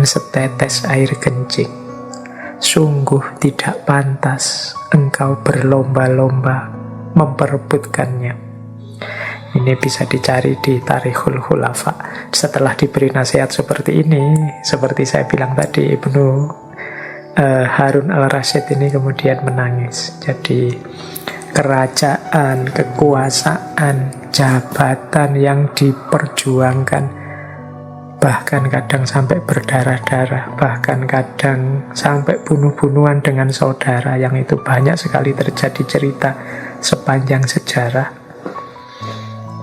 dengan setetes air kencing. Sungguh tidak pantas engkau berlomba-lomba memperebutkannya. Ini bisa dicari di Tarikhul Khulafa. Setelah diberi nasihat seperti ini, seperti saya bilang tadi, Ibnu Harun al-Rasyid ini kemudian menangis. Jadi kerajaan, kekuasaan, jabatan yang diperjuangkan, bahkan kadang sampai berdarah-darah, bahkan kadang sampai bunuh-bunuhan dengan saudara, yang itu banyak sekali terjadi cerita sepanjang sejarah.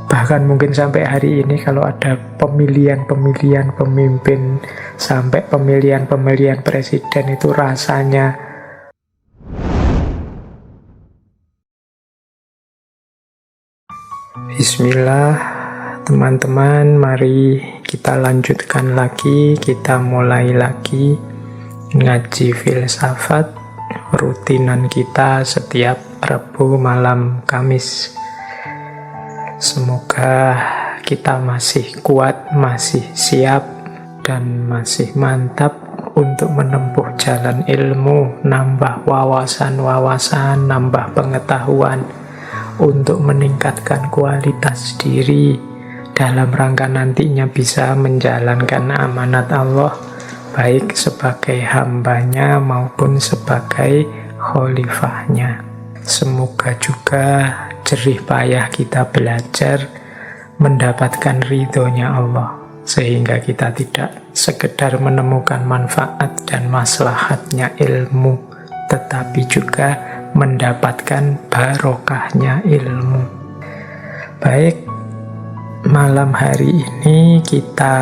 Bahkan mungkin sampai hari ini kalau ada pemilihan-pemilihan pemimpin, sampai pemilihan-pemilihan presiden, itu rasanya Bismillah. Teman-teman, mari kita lanjutkan lagi, kita mulai lagi ngaji filsafat rutinan kita setiap Rabu malam Kamis. Semoga kita masih kuat, masih siap, dan masih mantap untuk menempuh jalan ilmu, nambah wawasan-wawasan, nambah pengetahuan, untuk meningkatkan kualitas diri dalam rangka nantinya bisa menjalankan amanat Allah, baik sebagai hambanya maupun sebagai khalifahnya. Semoga juga jerih payah kita belajar mendapatkan ridhonya Allah, sehingga kita tidak sekedar menemukan manfaat dan maslahatnya ilmu, tetapi juga mendapatkan barokahnya ilmu. Baik, malam hari ini kita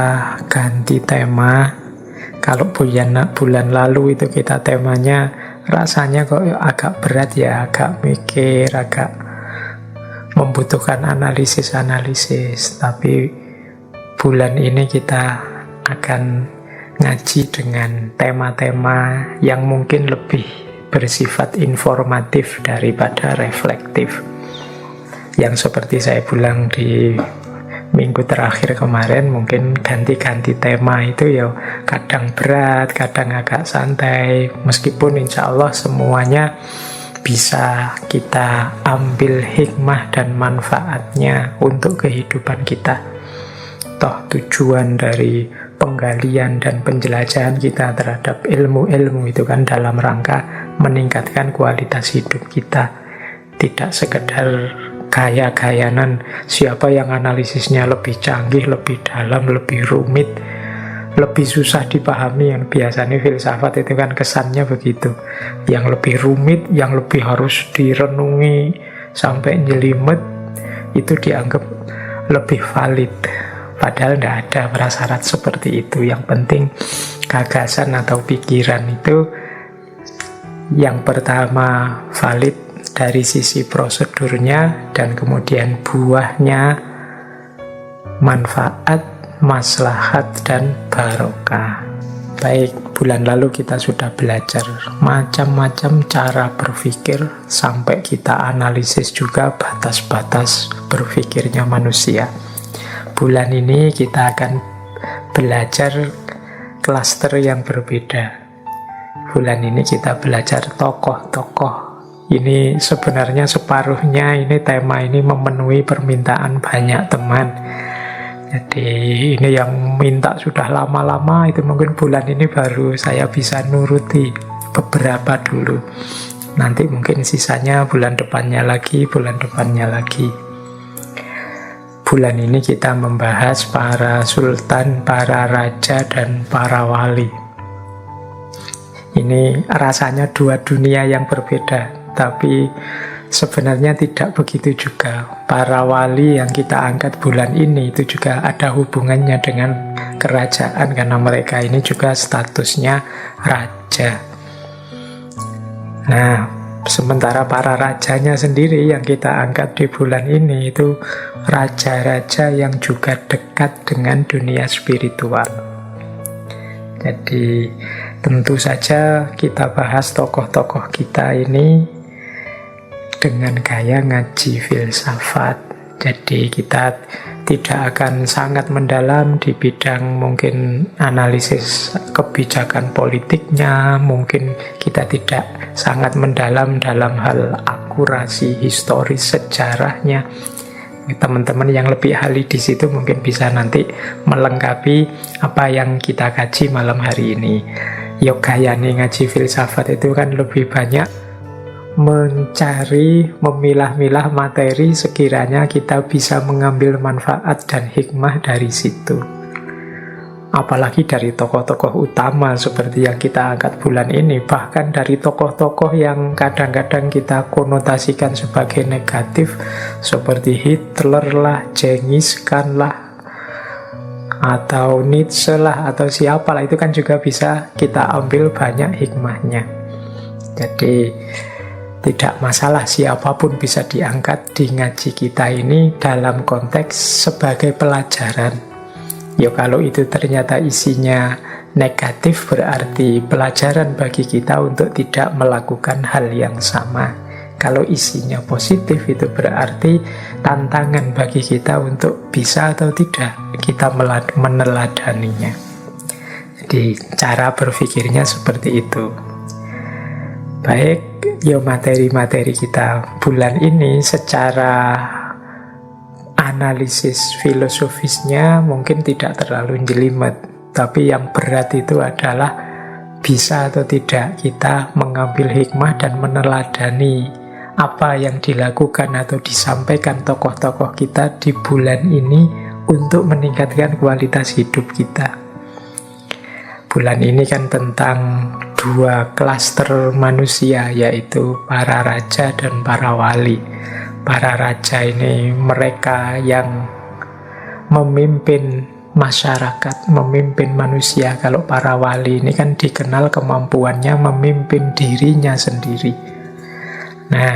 ganti tema. Kalau bulan lalu itu kita temanya rasanya kok agak berat ya, agak mikir, agak membutuhkan analisis-analisis. Tapi bulan ini kita akan ngaji dengan tema-tema yang mungkin lebih bersifat informatif daripada reflektif. Yang seperti saya bilang di minggu terakhir kemarin, mungkin ganti-ganti tema itu ya kadang berat, kadang agak santai, meskipun insya Allah semuanya bisa kita ambil hikmah dan manfaatnya untuk kehidupan kita. Toh tujuan dari penggalian dan penjelajahan kita terhadap ilmu-ilmu itu kan dalam rangka meningkatkan kualitas hidup kita. Tidak sekedar gaya-gayanan siapa yang analisisnya lebih canggih, lebih dalam, lebih rumit, lebih susah dipahami. Yang biasanya filsafat itu kan kesannya begitu, yang lebih rumit, yang lebih harus direnungi sampai jelimet, itu dianggap lebih valid. Padahal tidak ada prasyarat seperti itu. Yang penting gagasan atau pikiran itu yang pertama valid dari sisi prosedurnya, dan kemudian buahnya manfaat, maslahat, dan barokah. Baik, bulan lalu kita sudah belajar macam-macam cara berpikir, sampai kita analisis juga batas-batas berpikirnya manusia. Bulan ini kita akan belajar klaster yang berbeda. Bulan ini kita belajar tokoh-tokoh. Ini sebenarnya separuhnya ini tema ini memenuhi permintaan banyak teman. Jadi ini yang minta sudah lama-lama, itu mungkin bulan ini baru saya bisa nuruti beberapa dulu. Nanti mungkin sisanya bulan depannya lagi, bulan depannya lagi. Bulan ini kita membahas para sultan, para raja, dan para wali. Ini rasanya dua dunia yang berbeda, tapi sebenarnya tidak begitu juga. Para wali yang kita angkat bulan ini itu juga ada hubungannya dengan kerajaan, karena mereka ini juga statusnya raja. Nah, sementara para rajanya sendiri yang kita angkat di bulan ini itu raja-raja yang juga dekat dengan dunia spiritual. Jadi tentu saja kita bahas tokoh-tokoh kita ini dengan gaya ngaji filsafat. Jadi kita tidak akan sangat mendalam di bidang mungkin analisis kebijakan politiknya, mungkin kita tidak sangat mendalam dalam hal akurasi historis sejarahnya. Teman-teman yang lebih ahli di situ mungkin bisa nanti melengkapi apa yang kita kaji malam hari ini. Gayane ngaji filsafat itu kan lebih banyak mencari, memilah-milah materi sekiranya kita bisa mengambil manfaat dan hikmah dari situ. Apalagi dari tokoh-tokoh utama seperti yang kita angkat bulan ini, bahkan dari tokoh-tokoh yang kadang-kadang kita konotasikan sebagai negatif seperti Hitler lah, Genghis Khan lah, atau Nietzsche lah, atau siapalah, itu kan juga bisa kita ambil banyak hikmahnya. Jadi tidak masalah siapapun bisa diangkat di ngaji kita ini dalam konteks sebagai pelajaran. Kalau itu ternyata isinya negatif, berarti pelajaran bagi kita untuk tidak melakukan hal yang sama. Kalau isinya positif, itu berarti tantangan bagi kita untuk bisa atau tidak kita meneladaninya. Jadi cara berpikirnya seperti itu. Baik, materi-materi kita bulan ini secara analisis filosofisnya mungkin tidak terlalu jelimet, tapi yang berat itu adalah bisa atau tidak kita mengambil hikmah dan meneladani apa yang dilakukan atau disampaikan tokoh-tokoh kita di bulan ini untuk meningkatkan kualitas hidup kita. Bulan ini kan tentang dua klaster manusia, yaitu para raja dan para wali. Para raja ini mereka yang memimpin masyarakat, memimpin manusia. Kalau para wali ini kan dikenal kemampuannya memimpin dirinya sendiri. Nah,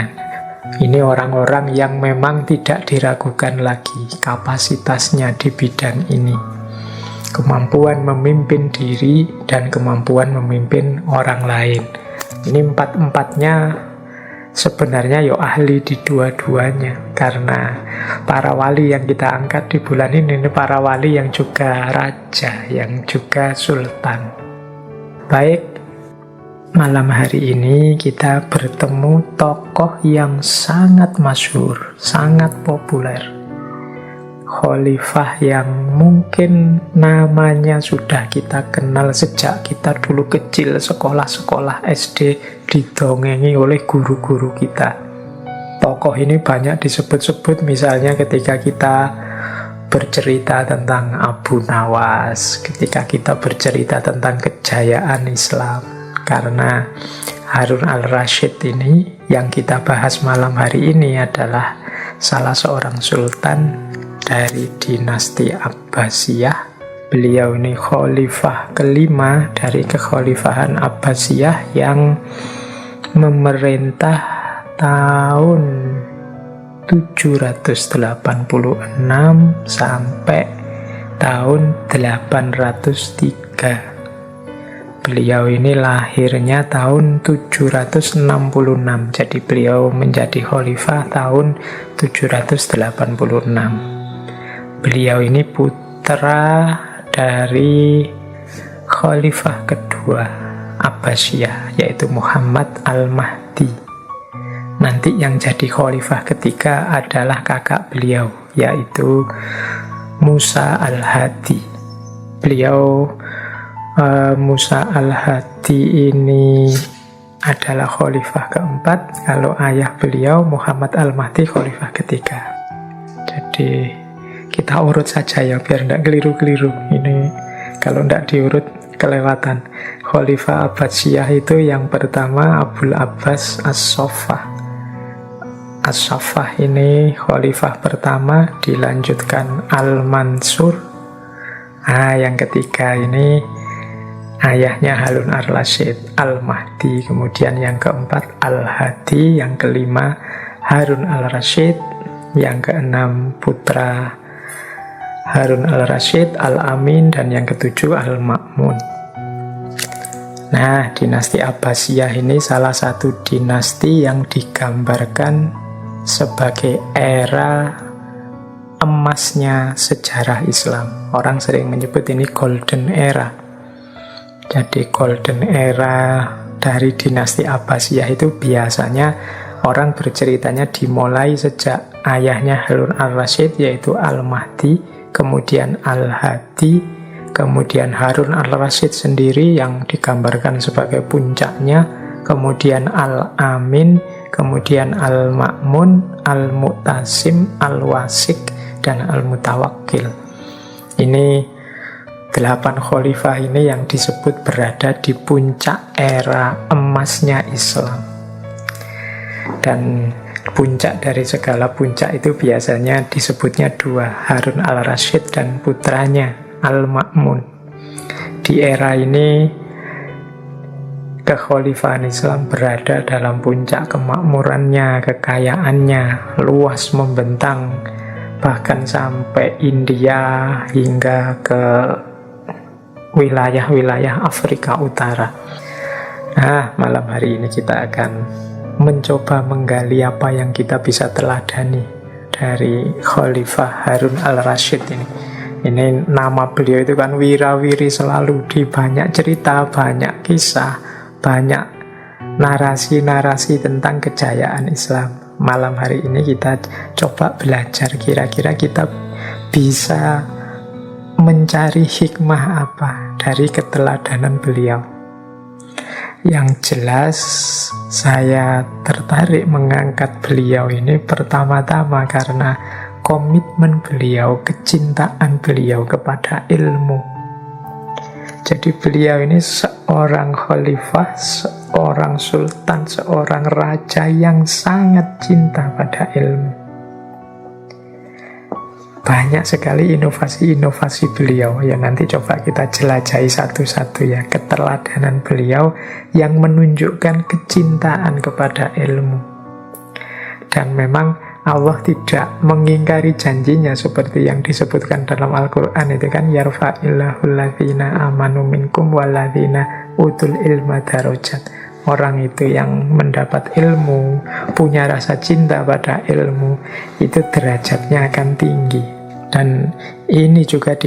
ini orang-orang yang memang tidak diragukan lagi kapasitasnya di bidang ini. Kemampuan memimpin diri dan kemampuan memimpin orang lain. Ini empat-empatnya sebenarnya ahli di dua-duanya. Karena para wali yang kita angkat di bulan ini para wali yang juga raja, yang juga sultan. Baik, malam hari ini kita bertemu tokoh yang sangat masyhur, sangat populer. Khalifah yang mungkin namanya sudah kita kenal sejak kita dulu kecil, sekolah-sekolah SD didongengi oleh guru-guru kita. Tokoh ini banyak disebut-sebut, misalnya ketika kita bercerita tentang Abu Nawas, ketika kita bercerita tentang kejayaan Islam. Karena Harun al-Rasyid ini yang kita bahas malam hari ini adalah salah seorang sultan dari dinasti Abbasiyah. Beliau ini khalifah kelima dari kekhalifahan Abbasiyah yang memerintah tahun 786 sampai tahun 803. Beliau ini lahirnya tahun 766, jadi beliau menjadi khalifah tahun 786. Beliau ini putra dari khalifah kedua Abbasiyah, yaitu Muhammad al-Mahdi. Nanti yang jadi khalifah ketiga adalah kakak beliau, yaitu Musa al-Hadi. Beliau Musa al-Hadi ini adalah khalifah keempat, kalau ayah beliau Muhammad al-Mahdi khalifah ketiga. Jadi kita urut saja ya, biar tidak keliru-keliru. Ini kalau tidak diurut kelewatan. Khalifah Abbasiyah itu yang pertama Abul Abbas As-Saffah. As-Saffah ini khalifah pertama, dilanjutkan Al-Mansur. Yang ketiga ini ayahnya Harun al-Rasyid, Al-Mahdi. Kemudian yang keempat Al-Hadi, yang kelima Harun al-Rasyid, yang keenam putra Harun al-Rasyid, Al-Amin, dan yang ketujuh Al-Ma'mun. Nah, dinasti Abbasiyah ini salah satu dinasti yang digambarkan sebagai era emasnya sejarah Islam. Orang sering menyebut ini golden era. Jadi golden era dari dinasti Abbasiyah itu biasanya orang berceritanya dimulai sejak ayahnya Harun al-Rasyid, yaitu Al-Mahdi, kemudian Al-Hadi, kemudian Harun al-Rasyid sendiri yang digambarkan sebagai puncaknya, kemudian Al-Amin, kemudian Al-Ma'mun, Al-Mu'tasim, Al-Wasik, dan Al-Mutawakkil. Ini 8 khalifah ini yang disebut berada di puncak era emasnya Islam. Dan puncak dari segala puncak itu biasanya disebutnya 2, Harun al-Rasyid dan putranya Al-Ma'mun. Di era ini kekhalifahan Islam berada dalam puncak kemakmurannya, kekayaannya, luas membentang, bahkan sampai India hingga ke wilayah-wilayah Afrika Utara. Nah, malam hari ini kita akan mencoba menggali apa yang kita bisa teladani dari Khalifah Harun al-Rasyid ini. Ini nama beliau itu kan wirawiri selalu di banyak cerita, banyak kisah, banyak narasi-narasi tentang kejayaan Islam. Malam hari ini kita coba belajar, kira-kira kita bisa mencari hikmah apa dari keteladanan beliau. Yang jelas saya tertarik mengangkat beliau ini pertama-tama karena komitmen beliau, kecintaan beliau kepada ilmu. Jadi beliau ini seorang khalifah, seorang sultan, seorang raja yang sangat cinta pada ilmu. Banyak sekali inovasi-inovasi beliau yang nanti coba kita jelajahi satu-satu ya. Keteladanan beliau yang menunjukkan kecintaan kepada ilmu. Dan memang Allah tidak mengingkari janjinya seperti yang disebutkan dalam Al-Quran itu kan, yarfa'illahu alladzina amanu minkum walladzina utul ilma darajat. Orang itu yang mendapat ilmu, punya rasa cinta pada ilmu, itu derajatnya akan tinggi. Dan ini juga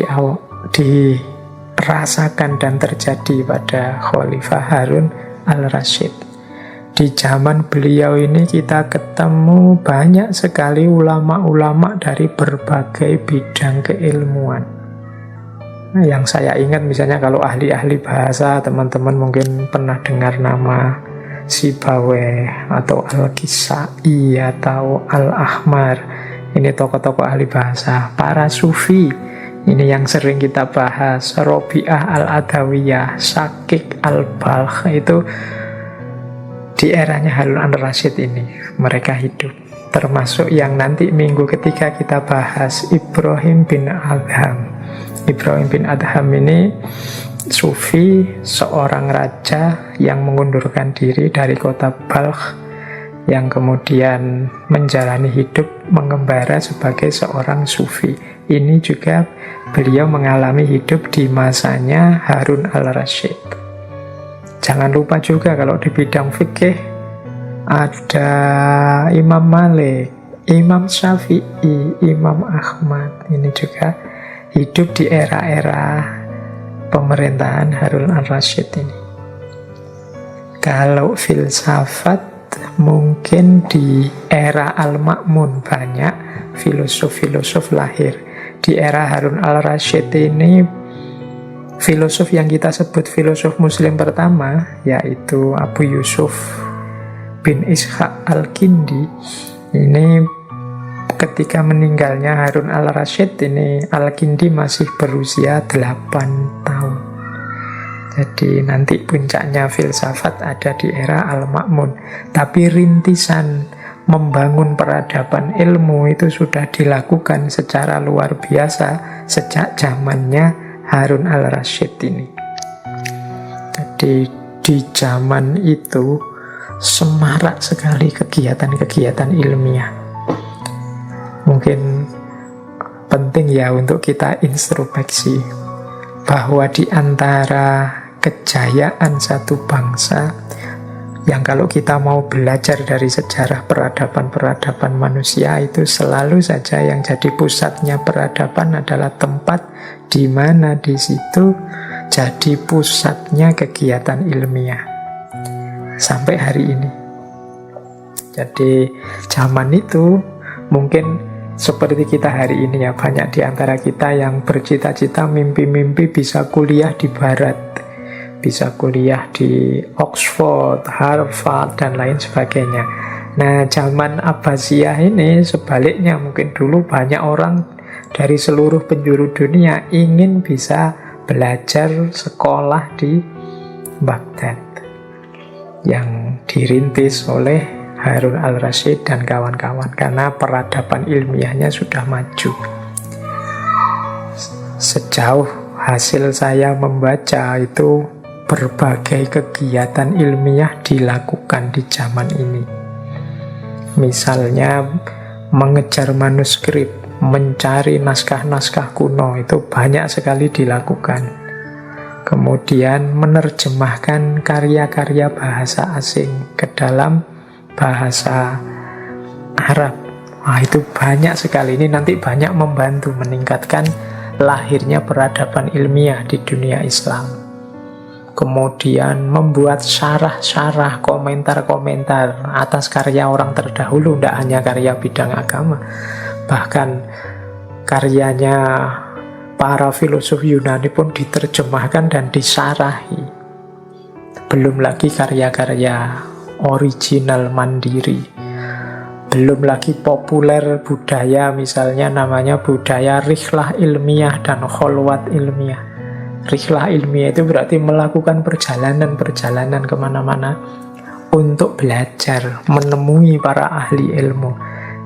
dirasakan dan terjadi pada Khalifah Harun al-Rasyid. Di zaman beliau ini kita ketemu banyak sekali ulama-ulama dari berbagai bidang keilmuan. Yang saya ingat misalnya kalau ahli-ahli bahasa, teman-teman mungkin pernah dengar nama Sibawayh atau Al-Kisai atau Al-Ahmar. Ini tokoh-tokoh ahli bahasa. Para sufi, ini yang sering kita bahas. Robi'ah Al-Adawiyah, Syakik Al-Balkh, itu di eranya Harun al-Rasyid ini mereka hidup. Termasuk yang nanti minggu ketiga kita bahas, Ibrahim bin Adham. Ibrahim bin Adham ini sufi, seorang raja yang mengundurkan diri dari kota Balkh, yang kemudian menjalani hidup mengembara sebagai seorang sufi. Ini juga beliau mengalami hidup di masanya Harun al-Rasyid. Jangan lupa juga kalau di bidang fikih ada Imam Malik, Imam Syafi'i, Imam Ahmad. Ini juga hidup di era-era pemerintahan Harun al-Rasyid ini. Kalau filsafat, mungkin di era Al-Ma'mun banyak filosof-filosof lahir. Di era Harun al-Rasyid ini, filosof yang kita sebut filosof muslim pertama, yaitu Abu Yusuf bin Ishaq al-Kindi. Ini ketika meninggalnya Harun al-Rasyid ini, Al-Kindi masih berusia 8 tahun. Jadi nanti puncaknya filsafat ada di era Al-Ma'mun. Tapi rintisan membangun peradaban ilmu itu sudah dilakukan secara luar biasa sejak zamannya Harun al-Rasyid ini. Jadi di zaman itu semarak sekali kegiatan-kegiatan ilmiah. Mungkin penting ya untuk kita introspeksi bahwa di antara kejayaan satu bangsa, Yang kalau kita mau belajar dari sejarah peradaban-peradaban manusia, itu selalu saja yang jadi pusatnya peradaban adalah tempat di mana di situ jadi pusatnya kegiatan ilmiah. Sampai hari ini. Jadi zaman itu mungkin seperti kita hari ini ya, banyak di antara kita yang bercita-cita mimpi-mimpi bisa kuliah di barat, bisa kuliah di Oxford, Harvard, dan lain sebagainya. Nah, zaman Abbasiyah ini sebaliknya, mungkin dulu banyak orang dari seluruh penjuru dunia ingin bisa belajar sekolah di Baghdad yang dirintis oleh Harun al-Rasyid dan kawan-kawan, karena peradaban ilmiahnya sudah maju. Sejauh hasil saya membaca itu, berbagai kegiatan ilmiah dilakukan di zaman ini. Misalnya mengejar manuskrip, mencari naskah-naskah kuno, itu banyak sekali dilakukan. Kemudian menerjemahkan karya-karya bahasa asing ke dalam bahasa Arab. Wah, itu banyak sekali. Ini nanti banyak membantu meningkatkan lahirnya peradaban ilmiah di dunia Islam. Kemudian membuat syarah-syarah, komentar-komentar atas karya orang terdahulu, tidak hanya karya bidang agama, bahkan karyanya para filosof Yunani pun diterjemahkan dan disarahi. Belum lagi karya-karya original mandiri, belum lagi populer budaya, misalnya namanya budaya rihlah ilmiah dan kholwat ilmiah. Rihlah ilmiah itu berarti melakukan perjalanan-perjalanan kemana-mana untuk belajar, menemui para ahli ilmu.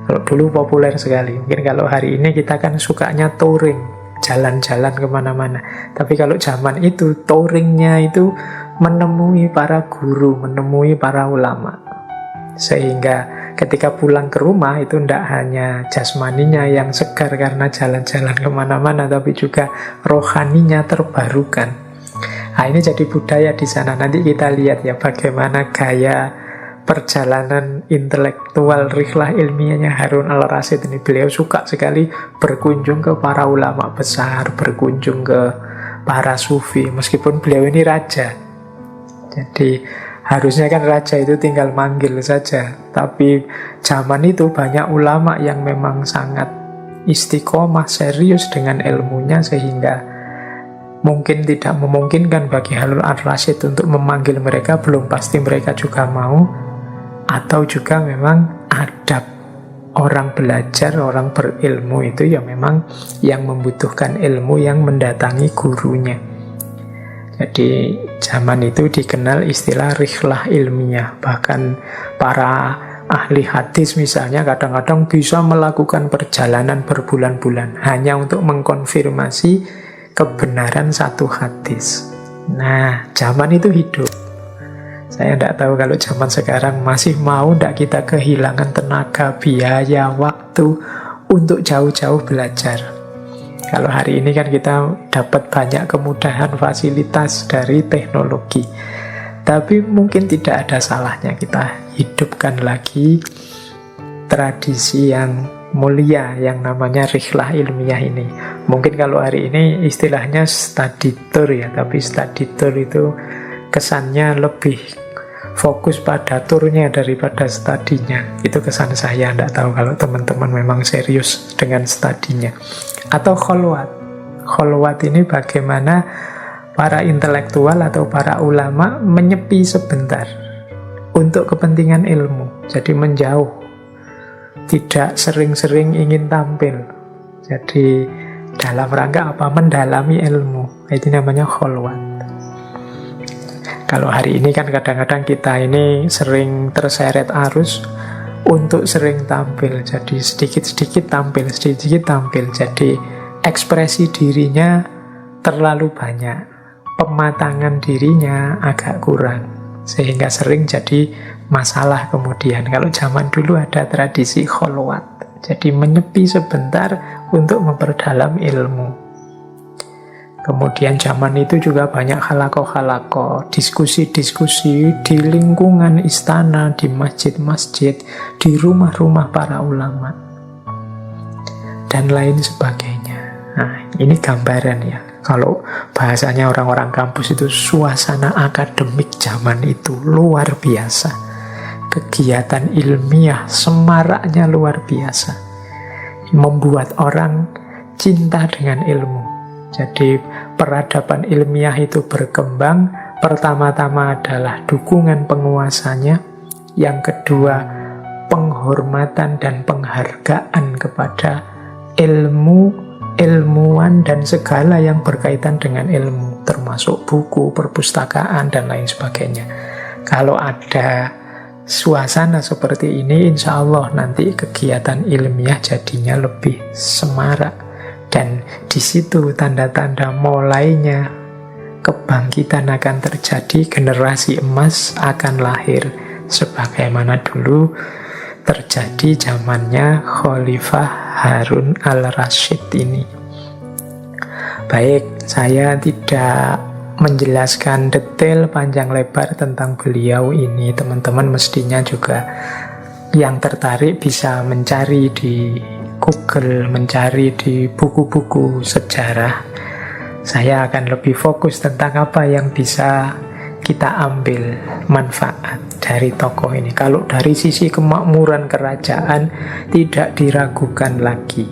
Kalau dulu populer sekali, mungkin kalau hari ini kita kan sukanya touring, jalan-jalan kemana-mana. Tapi kalau zaman itu, touringnya itu menemui para guru, menemui para ulama. Sehingga ketika pulang ke rumah itu tidak hanya jasmaninya yang segar karena jalan-jalan kemana-mana, tapi juga rohaninya terbarukan. Nah, ini jadi budaya di sana. Nanti kita lihat ya bagaimana gaya perjalanan intelektual rihlah ilmiahnya Harun al-Rasyid ini. Beliau suka sekali berkunjung ke para ulama besar, berkunjung ke para sufi, meskipun beliau ini raja. Jadi harusnya kan raja itu tinggal manggil saja, tapi zaman itu banyak ulama yang memang sangat istiqomah, serius dengan ilmunya, sehingga mungkin tidak memungkinkan bagi Harun al-Rasyid untuk memanggil mereka. Belum pasti mereka juga mau, atau juga memang adab orang belajar, orang berilmu itu ya memang yang membutuhkan ilmu yang mendatangi gurunya. Jadi zaman itu dikenal istilah rihlah ilmiah. Bahkan para ahli hadis misalnya kadang-kadang bisa melakukan perjalanan berbulan-bulan hanya untuk mengkonfirmasi kebenaran satu hadis. Nah, zaman itu hidup. Saya tidak tahu kalau zaman sekarang masih mau tidak kita kehilangan tenaga, biaya, waktu untuk jauh-jauh belajar. Kalau hari ini kan kita dapat banyak kemudahan, fasilitas dari teknologi. Tapi mungkin tidak ada salahnya kita hidupkan lagi tradisi yang mulia yang namanya rihlah ilmiah ini. Mungkin kalau hari ini istilahnya study tour ya, tapi study tour itu kesannya lebih fokus pada turnya daripada studinya. Itu kesan saya. Tidak tahu kalau teman-teman memang serius dengan studinya. Atau kholwat. Kholwat ini bagaimana para intelektual atau para ulama menyepi sebentar untuk kepentingan ilmu. Jadi menjauh, tidak sering-sering ingin tampil. Jadi dalam rangka apa? Mendalami ilmu. Itu namanya kholwat. Kalau hari ini kan kadang-kadang kita ini sering terseret arus untuk sering tampil. Jadi sedikit-sedikit tampil, sedikit-sedikit tampil. Jadi ekspresi dirinya terlalu banyak, pematangan dirinya agak kurang, sehingga sering jadi masalah kemudian. Kalau zaman dulu ada tradisi kholwat, jadi menyepi sebentar untuk memperdalam ilmu. Kemudian zaman itu juga banyak halaqah-halaqah, diskusi-diskusi di lingkungan istana, di masjid-masjid, di rumah-rumah para ulama, dan lain sebagainya. Nah, ini gambaran ya. Kalau bahasanya orang-orang kampus itu suasana akademik zaman itu luar biasa. Kegiatan ilmiah semaraknya luar biasa. Membuat orang cinta dengan ilmu. Jadi peradaban ilmiah itu berkembang. Pertama-tama adalah dukungan penguasanya. Yang kedua, penghormatan dan penghargaan kepada ilmu, ilmuwan, dan segala yang berkaitan dengan ilmu, termasuk buku, perpustakaan, dan lain sebagainya. Kalau ada suasana seperti ini, insya Allah nanti kegiatan ilmiah jadinya lebih semarak. Dan di situ tanda-tanda mulainya kebangkitan akan terjadi, generasi emas akan lahir. Sebagaimana dulu terjadi zamannya Khalifah Harun al-Rasyid ini. Baik, saya tidak menjelaskan detail panjang lebar tentang beliau ini. Teman-teman mestinya juga yang tertarik bisa mencari di Google, mencari di buku-buku sejarah. Saya akan lebih fokus tentang apa yang bisa kita ambil manfaat dari tokoh ini. Kalau dari sisi kemakmuran kerajaan, tidak diragukan lagi.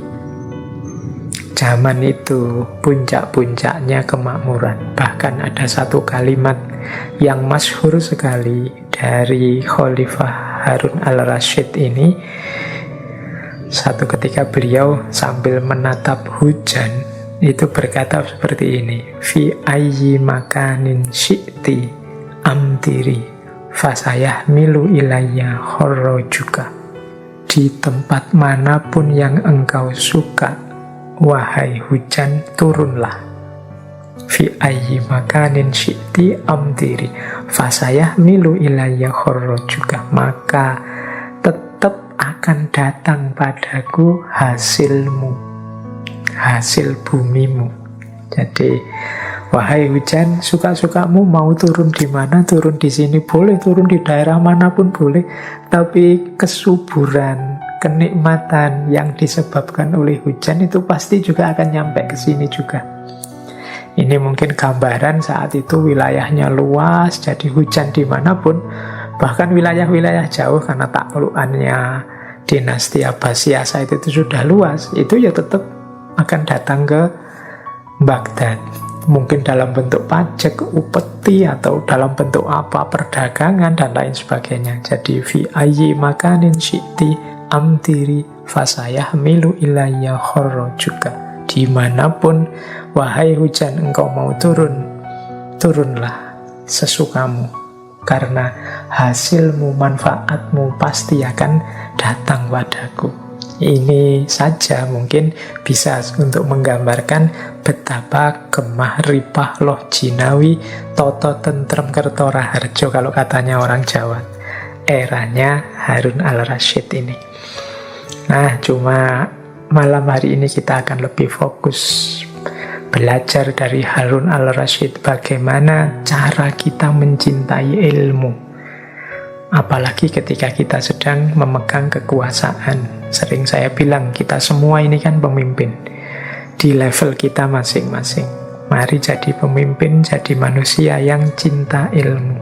Zaman itu puncak-puncaknya kemakmuran. Bahkan ada satu kalimat yang masyhur sekali dari Khalifah Harun al-Rasyid ini. Satu ketika beliau sambil menatap hujan itu berkata seperti ini, fi ayyi makanin syi'ti amtiri fasayah milu ilayya khorrojuka. Di tempat manapun yang engkau suka, wahai hujan, turunlah. Fi ayyi makanin syi'ti amtiri fasayah milu ilayya khorrojuka. Maka akan datang padaku hasilmu, hasil bumimu. Jadi, wahai hujan, suka-sukamu mau turun di mana, turun di sini boleh, turun di daerah manapun boleh, tapi kesuburan, kenikmatan yang disebabkan oleh hujan itu pasti juga akan nyampe ke sini juga. Ini mungkin gambaran saat itu wilayahnya luas, jadi hujan dimanapun. Bahkan wilayah-wilayah jauh karena taklukannya dinasti Abbasiyah saat itu sudah luas, itu ya tetap akan datang ke Baghdad. Mungkin dalam bentuk pajak, upeti, atau dalam bentuk apa, perdagangan, dan lain sebagainya. Jadi, fi ayyi makanin syi'ti amtiri fasayah milu ilayya khorrojuka. Dimanapun, wahai hujan, engkau mau turun, turunlah sesukamu. Karena hasilmu, manfaatmu pasti akan datang padaku. Ini saja mungkin bisa untuk menggambarkan betapa gemah ripah loh jinawi toto tentrem kertora harjo, kalau katanya orang Jawa. Eranya Harun al-Rasyid ini. Nah, cuma malam hari ini kita akan lebih fokus belajar dari Harun al-Rasyid bagaimana cara kita mencintai ilmu. Apalagi ketika kita sedang memegang kekuasaan. Sering saya bilang, kita semua ini kan pemimpin di level kita masing-masing. Mari jadi pemimpin, jadi manusia yang cinta ilmu.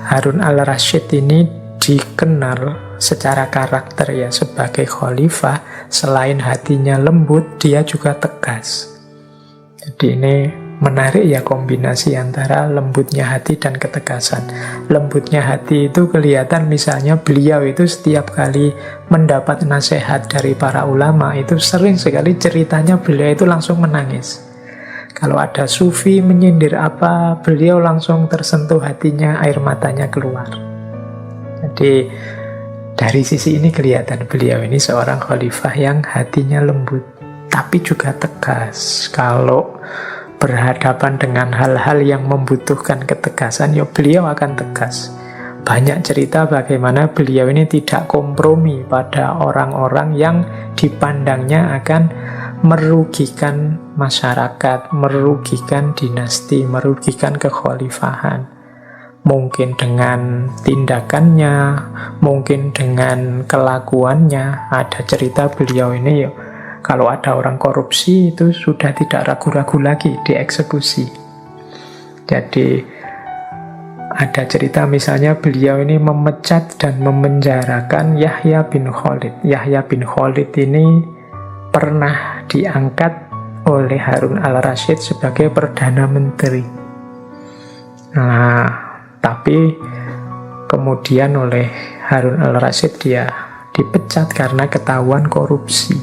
Harun al-Rasyid ini dikenal secara karakter ya sebagai khalifah. Selain hatinya lembut, dia juga tegas. Jadi ini menarik ya, kombinasi antara lembutnya hati dan ketegasan. Lembutnya hati itu kelihatan misalnya beliau itu setiap kali mendapat nasihat dari para ulama itu sering sekali ceritanya beliau itu langsung menangis. Kalau ada sufi menyindir apa, beliau langsung tersentuh hatinya, air matanya keluar. Jadi dari sisi ini kelihatan beliau ini seorang khalifah yang hatinya lembut, tapi juga tegas. Kalau berhadapan dengan hal-hal yang membutuhkan ketegasan, ya beliau akan tegas. Banyak cerita bagaimana beliau ini tidak kompromi pada orang-orang yang dipandangnya akan merugikan masyarakat, merugikan dinasti, merugikan kekhalifahan. Mungkin dengan tindakannya, mungkin dengan kelakuannya. Ada cerita beliau ini ya, kalau ada orang korupsi itu sudah tidak ragu-ragu lagi dieksekusi. Jadi ada cerita misalnya beliau ini memecat dan memenjarakan Yahya bin Khalid. Yahya bin Khalid ini pernah diangkat oleh Harun al-Rasyid sebagai Perdana Menteri. Nah, tapi kemudian oleh Harun al-Rasyid dia dipecat karena ketahuan korupsi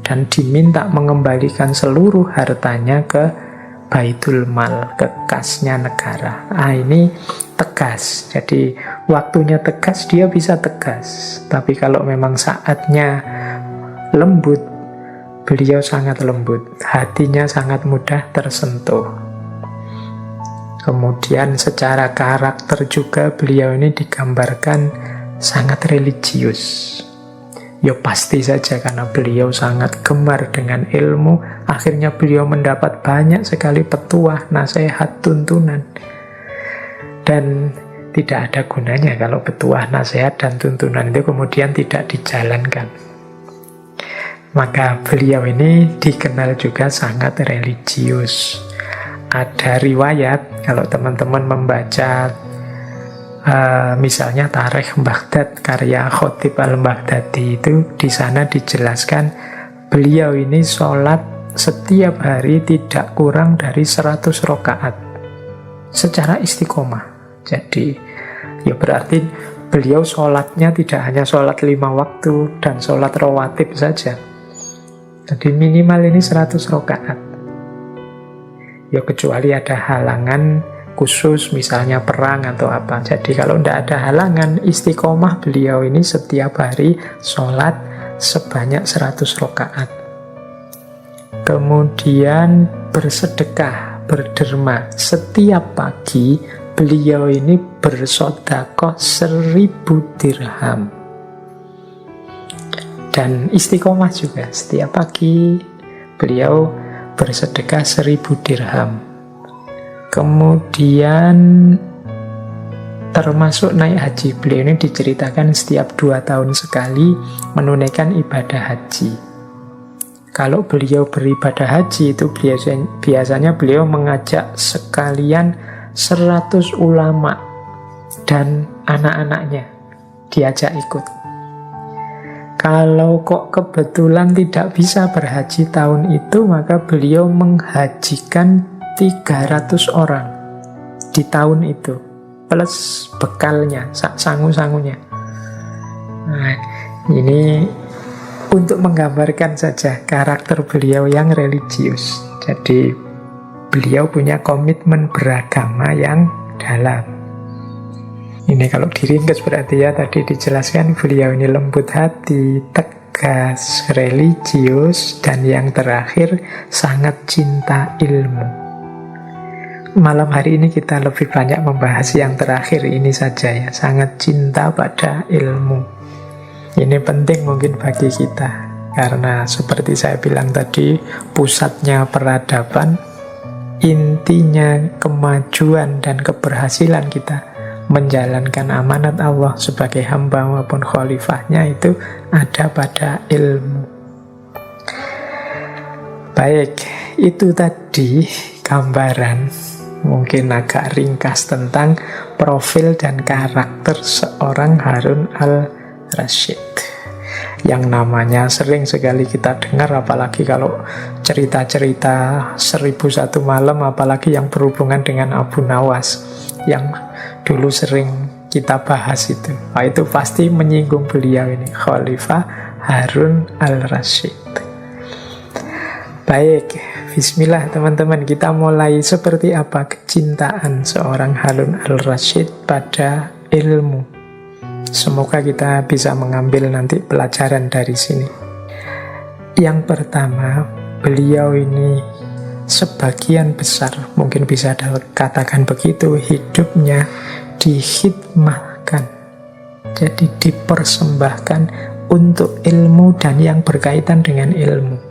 dan diminta mengembalikan seluruh hartanya ke Baitul Mal, ke kasnya negara. Ini tegas. Jadi waktunya tegas, dia bisa tegas. Tapi kalau memang saatnya lembut, beliau sangat lembut. Hatinya sangat mudah tersentuh. Kemudian secara karakter juga beliau ini digambarkan sangat religius. Ya pasti saja karena beliau sangat gemar dengan ilmu. Akhirnya beliau mendapat banyak sekali petuah, nasihat, tuntunan. Dan tidak ada gunanya kalau petuah, nasihat, dan tuntunan itu kemudian tidak dijalankan. Maka beliau ini dikenal juga sangat religius. Ada riwayat, kalau teman-teman membaca misalnya Tarikh Baghdad karya Khatib al-Baghdadi, itu di sana dijelaskan beliau ini sholat setiap hari tidak kurang dari 100 rakaat secara istiqomah. Jadi ya berarti beliau sholatnya tidak hanya sholat 5 waktu dan sholat rawatib saja. Jadi minimal ini 100 rakaat. Ya kecuali ada halangan khusus misalnya perang atau apa. Jadi kalau tidak ada halangan, istiqomah beliau ini setiap hari sholat sebanyak 100 rakaat. Kemudian bersedekah, berderma. Setiap pagi beliau ini bersedekah 1000 dirham. Dan istiqomah juga, setiap pagi beliau bersedekah 1000 dirham. Kemudian termasuk naik haji, beliau ini diceritakan setiap 2 tahun sekali menunaikan ibadah haji. Kalau beliau beribadah haji itu biasanya beliau mengajak sekalian 100 ulama dan anak-anaknya diajak ikut. Kalau kok kebetulan tidak bisa berhaji tahun itu, maka beliau menghajikan 300 orang di tahun itu, plus bekalnya, sangu-sangunya. Nah, ini untuk menggambarkan saja karakter beliau yang religius. Jadi beliau punya komitmen beragama yang dalam. Ini kalau diringkas berarti ya tadi dijelaskan beliau ini lembut hati, tegas, religius, dan yang terakhir sangat cinta ilmu. Malam hari ini kita lebih banyak membahas yang terakhir ini saja ya, sangat cinta pada ilmu. Ini penting mungkin bagi kita, karena seperti saya bilang tadi, pusatnya peradaban, intinya kemajuan dan keberhasilan kita menjalankan amanat Allah sebagai hamba maupun khalifahnya itu ada pada ilmu. Baik, itu tadi gambaran mungkin agak ringkas tentang profil dan karakter seorang Harun al-Rasyid, yang namanya sering sekali kita dengar, apalagi kalau cerita-cerita 1001 malam, apalagi yang berhubungan dengan Abu Nawas yang dulu sering kita bahas itu. Itu pasti menyinggung beliau ini, Khalifah Harun al-Rasyid. Baik, bismillah teman-teman, kita mulai. Seperti apa kecintaan seorang Harun al-Rasyid pada ilmu? Semoga kita bisa mengambil nanti pelajaran dari sini. Yang pertama, beliau ini sebagian besar, mungkin bisa katakan begitu, hidupnya dihidmahkan. Jadi dipersembahkan untuk ilmu dan yang berkaitan dengan ilmu.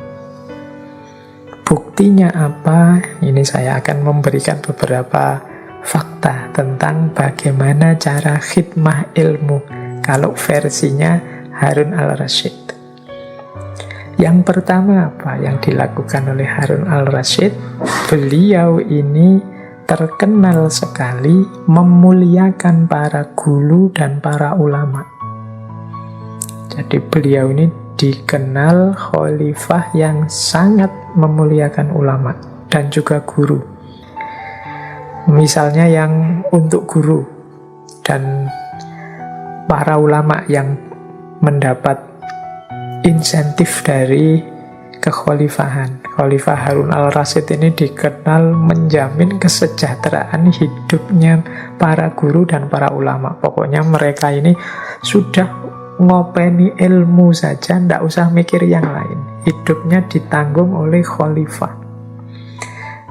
Buktinya apa? Ini saya akan memberikan beberapa fakta tentang bagaimana cara khidmah ilmu kalau versinya Harun al-Rasyid. Yang pertama apa yang dilakukan oleh Harun al-Rasyid? Beliau ini terkenal sekali memuliakan para guru dan para ulama. Jadi beliau ini dikenal khalifah yang sangat memuliakan ulama dan juga guru. Misalnya yang untuk guru dan para ulama yang mendapat insentif dari kekhalifahan. Khalifah Harun al-Rasyid ini dikenal menjamin kesejahteraan hidupnya para guru dan para ulama. Pokoknya mereka ini sudah ngopeni ilmu saja, ndak usah mikir yang lain. Hidupnya ditanggung oleh khalifah.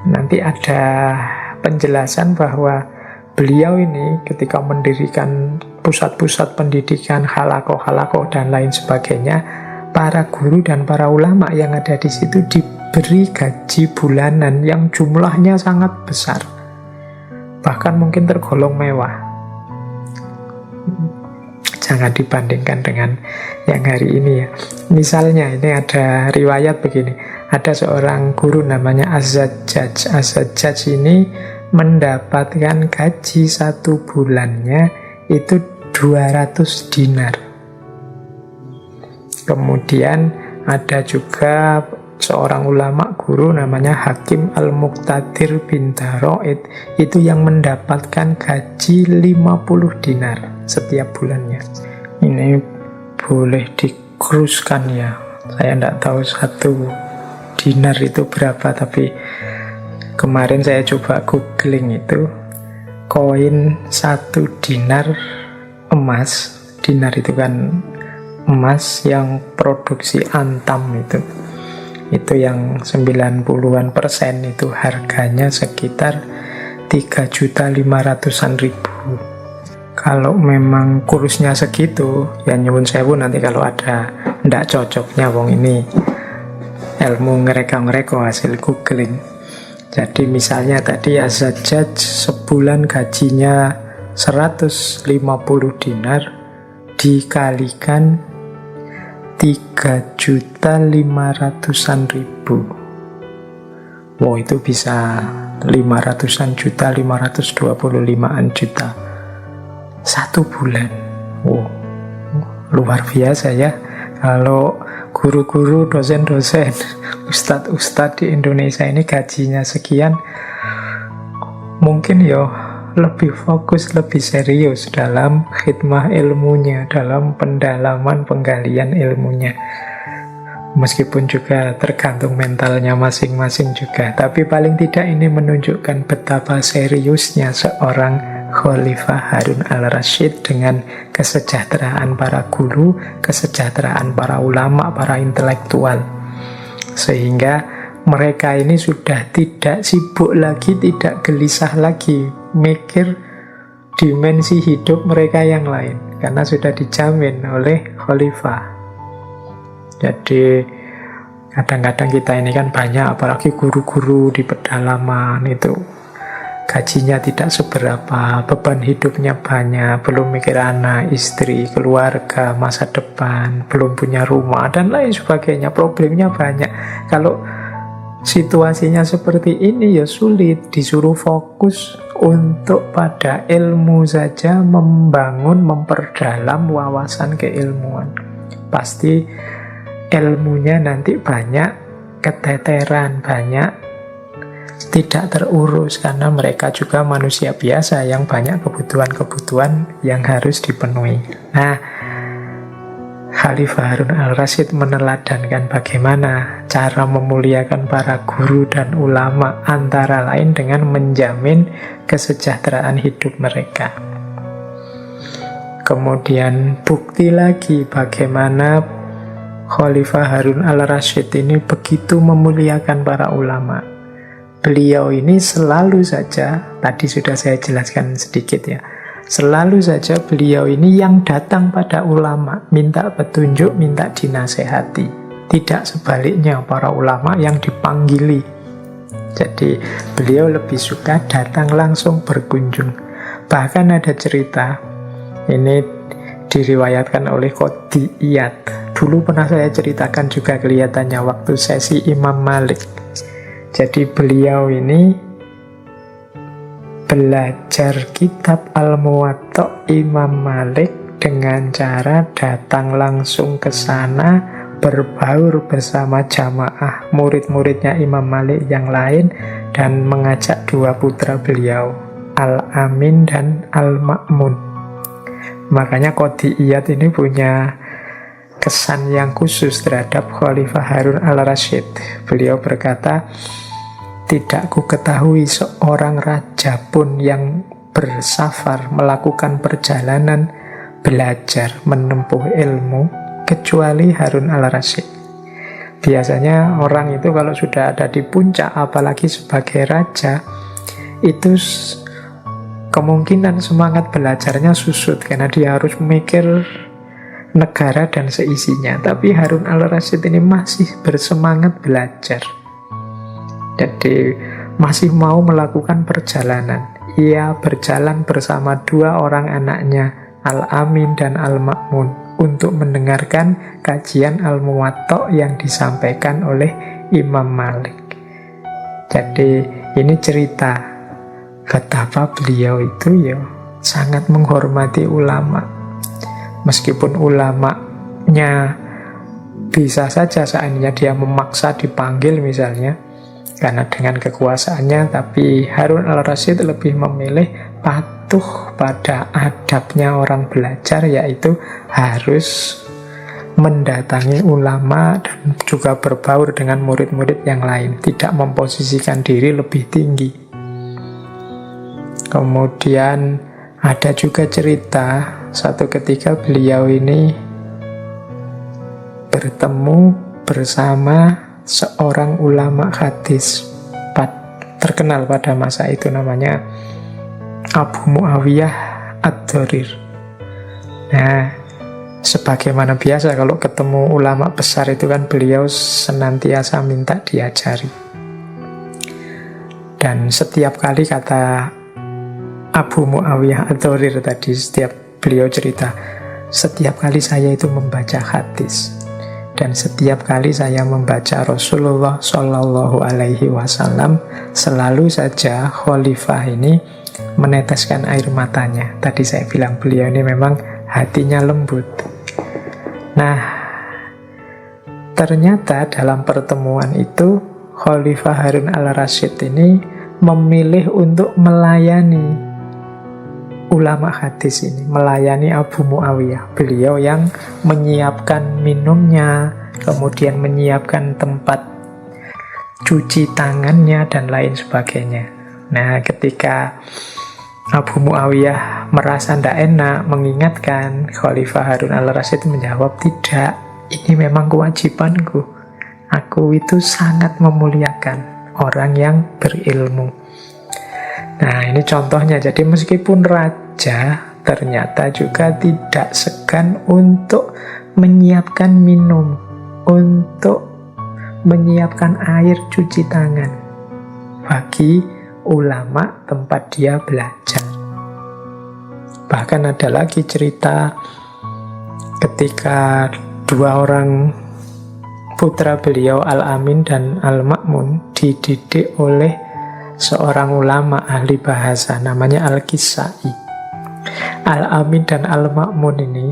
Nanti ada penjelasan bahwa beliau ini ketika mendirikan pusat-pusat pendidikan, halakoh-halakoh dan lain sebagainya, para guru dan para ulama yang ada di situ diberi gaji bulanan yang jumlahnya sangat besar. Bahkan mungkin tergolong mewah. Jangan dibandingkan dengan yang hari ini ya. Misalnya ini ada riwayat begini. Ada seorang guru namanya Az-Zajjaj. Az-Zajjaj ini mendapatkan gaji satu bulannya itu 200 dinar. Kemudian ada juga seorang ulama guru namanya Hakim Al-Muqtadir bin Daro'id, itu yang mendapatkan gaji 50 dinar setiap bulannya. Ini boleh dikruskan ya, saya tidak tahu satu dinar itu berapa, tapi kemarin saya coba googling itu koin 1 dinar emas. Dinar itu kan emas yang produksi Antam itu yang 90-an% itu harganya sekitar 3.500.000. Kalau memang kursnya segitu ya nyuwun sewu, nanti kalau ada ndak cocoknya wong ini ilmu ngereka-ngereka hasil googling. Jadi misalnya tadi Az-Zajjaj sebulan gajinya 150 dinar dikalikan 3.500.000. Wow, itu bisa 500-an juta, 525-an juta satu bulan. Wow, luar biasa ya. Kalau guru-guru, dosen-dosen, ustadz-ustadz di Indonesia ini gajinya sekian, mungkin ya lebih fokus, lebih serius dalam khidmah ilmunya, dalam pendalaman penggalian ilmunya. Meskipun juga tergantung mentalnya masing-masing juga, tapi paling tidak ini menunjukkan betapa seriusnya seorang Khalifah Harun al-Rasyid dengan kesejahteraan para guru, kesejahteraan para ulama, para intelektual. Sehingga mereka ini sudah tidak sibuk lagi, tidak gelisah lagi mikir dimensi hidup mereka yang lain, karena sudah dijamin oleh khalifah. Jadi kadang-kadang kita ini kan banyak, apalagi guru-guru di pedalaman itu gajinya tidak seberapa, beban hidupnya banyak, belum mikir anak, istri, keluarga, masa depan, belum punya rumah dan lain sebagainya, problemnya banyak. Kalau situasinya seperti ini ya sulit, disuruh fokus untuk pada ilmu saja, membangun, memperdalam wawasan keilmuan. Pasti ilmunya nanti banyak keteteran, banyak tidak terurus, karena mereka juga manusia biasa yang banyak kebutuhan-kebutuhan yang harus dipenuhi. Nah, Khalifah Harun al-Rasyid meneladankan bagaimana cara memuliakan para guru dan ulama, antara lain dengan menjamin kesejahteraan hidup mereka. Kemudian bukti lagi bagaimana Khalifah Harun al-Rasyid ini begitu memuliakan para ulama. Beliau ini selalu saja, tadi sudah saya jelaskan sedikit ya, selalu saja beliau ini yang datang pada ulama, minta petunjuk, minta dinasehati. Tidak sebaliknya, para ulama yang dipanggili. Jadi beliau lebih suka datang langsung berkunjung. Bahkan ada cerita, ini diriwayatkan oleh Qadhi Iyad. Dulu pernah saya ceritakan juga kelihatannya waktu sesi Imam Malik. Jadi beliau ini belajar kitab Al-Muwatta Imam Malik dengan cara datang langsung ke sana, berbaur bersama jamaah murid-muridnya Imam Malik yang lain, dan mengajak dua putra beliau, Al-Amin dan Al-Ma'mun. Makanya Qadhi Iyad ini punya kesan yang khusus terhadap Khalifah Harun al-Rasyid. Beliau berkata, tidak ku ketahui seorang raja pun yang bersafar, melakukan perjalanan, belajar, menempuh ilmu, kecuali Harun al-Rasyid. Biasanya orang itu kalau sudah ada di puncak, apalagi sebagai raja, itu kemungkinan semangat belajarnya susut, karena dia harus memikir negara dan seisinya. Tapi Harun al-Rasyid ini masih bersemangat belajar. Jadi masih mau melakukan perjalanan. Ia berjalan bersama dua orang anaknya, Al-Amin dan Al-Ma'mun, untuk mendengarkan kajian Al-Muwatta yang disampaikan oleh Imam Malik. Jadi ini cerita betapa beliau itu ya sangat menghormati ulama. Meskipun ulamanya bisa saja seandainya dia memaksa dipanggil misalnya, karena dengan kekuasaannya, tapi Harun al-Rasyid lebih memilih patuh pada adabnya orang belajar, yaitu harus mendatangi ulama dan juga berbaur dengan murid-murid yang lain, tidak memposisikan diri lebih tinggi. Kemudian ada juga cerita satu ketika beliau ini bertemu bersama seorang ulama hadis terkenal pada masa itu, namanya Abu Muawiyah Ad-Dharir. Nah, sebagaimana biasa kalau ketemu ulama besar itu kan beliau senantiasa minta diajari. Dan setiap kali, kata Abu Muawiyah Ad-Dharir tadi, setiap beliau cerita, setiap kali saya itu membaca hadis, dan setiap kali saya membaca Rasulullah Shallallahu Alaihi Wasallam, selalu saja khalifah ini meneteskan air matanya. Tadi saya bilang beliau ini memang hatinya lembut. Nah, ternyata dalam pertemuan itu Khalifah Harun al-Rasyid ini memilih untuk melayani ulama hadis ini, melayani Abu Muawiyah. Beliau yang menyiapkan minumnya, kemudian menyiapkan tempat cuci tangannya dan lain sebagainya. Nah, ketika Abu Muawiyah merasa tidak enak, mengingatkan, Khalifah Harun al-Rasyid menjawab, tidak, ini memang kewajibanku. Aku itu sangat memuliakan orang yang berilmu. Nah, ini contohnya. Jadi meskipun raja, ternyata juga tidak segan untuk menyiapkan minum, untuk menyiapkan air cuci tangan bagi ulama tempat dia belajar. Bahkan ada lagi cerita ketika dua orang putra beliau, Al-Amin dan Al-Ma'mun, dididik oleh seorang ulama ahli bahasa namanya Al-Kisai. Al-Amin dan Al-Ma'mun ini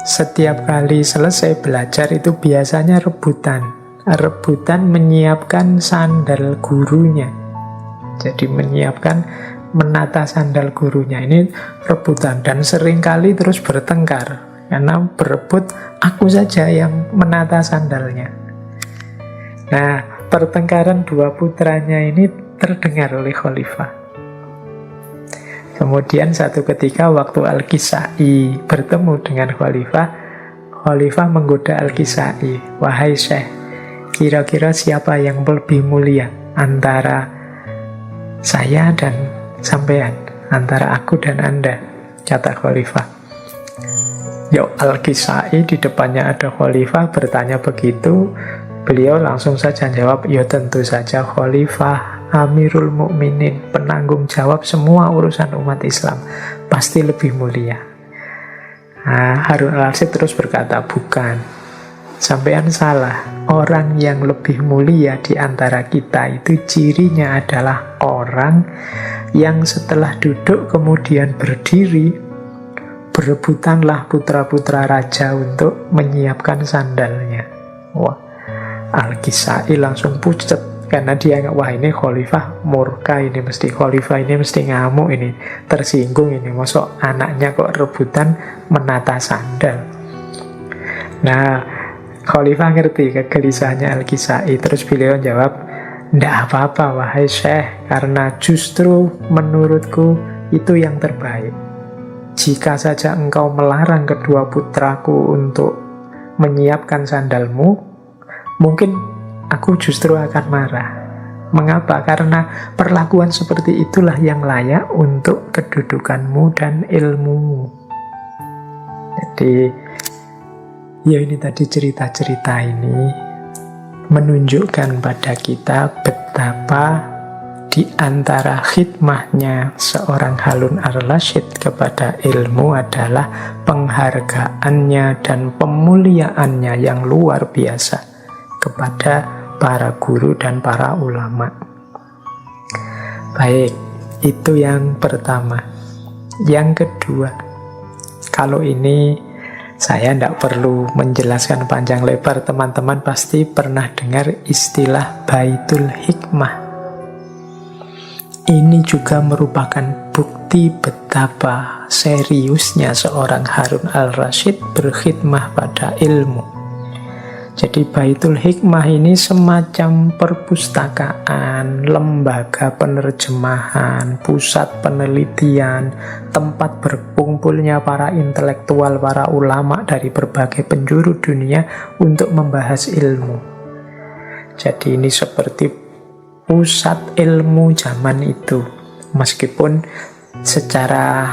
setiap kali selesai belajar itu biasanya rebutan menyiapkan sandal gurunya. Jadi menata sandal gurunya ini rebutan, dan seringkali terus bertengkar karena berebut, aku saja yang menata sandalnya. Nah, pertengkaran dua putranya ini terdengar oleh khalifah. Kemudian satu ketika waktu Al-Kisai bertemu dengan khalifah, khalifah menggoda Al-Kisai, wahai Syekh, kira-kira siapa yang lebih mulia antara saya dan sampean, antara aku dan Anda, kata khalifah. Yo Al-Kisai di depannya ada khalifah bertanya begitu, beliau langsung saja jawab, ya tentu saja khalifah Amirul Mukminin, penanggung jawab semua urusan umat Islam, pasti lebih mulia. Nah, Harun al-Rashid terus berkata, bukan, sampean salah. Orang yang lebih mulia di antara kita itu cirinya adalah orang yang setelah duduk kemudian berdiri, berebutanlah putra-putra raja untuk menyiapkan sandalnya. Wah, Al-Kisai langsung pucat karena dia ingat, wah ini khalifah murka, ini mesti khalifah ini mesti ngamuk, ini tersinggung, ini masuk anaknya kok rebutan menata sandal. Nah, khalifah ngerti kegelisahannya Al-Kisai, terus beliau jawab, ndak apa-apa wahai Syekh, karena justru menurutku itu yang terbaik. Jika saja engkau melarang kedua putraku untuk menyiapkan sandalmu, mungkin aku justru akan marah. Mengapa? Karena perlakuan seperti itulah yang layak untuk kedudukanmu dan ilmumu. Jadi, ya ini tadi cerita-cerita ini menunjukkan pada kita betapa di antara khidmahnya seorang Harun al-Rashid kepada ilmu adalah penghargaannya dan pemuliaannya yang luar biasa kepada para guru dan para ulama. Baik, itu yang pertama. Yang kedua, kalau ini saya tidak perlu menjelaskan panjang lebar, teman-teman pasti pernah dengar istilah Baitul Hikmah. Ini juga merupakan bukti betapa seriusnya seorang Harun al-Rashid berkhidmah pada ilmu. Jadi Baitul Hikmah ini semacam perpustakaan, lembaga penerjemahan, pusat penelitian, tempat berkumpulnya para intelektual, para ulama dari berbagai penjuru dunia untuk membahas ilmu. Jadi ini seperti pusat ilmu zaman itu, meskipun secara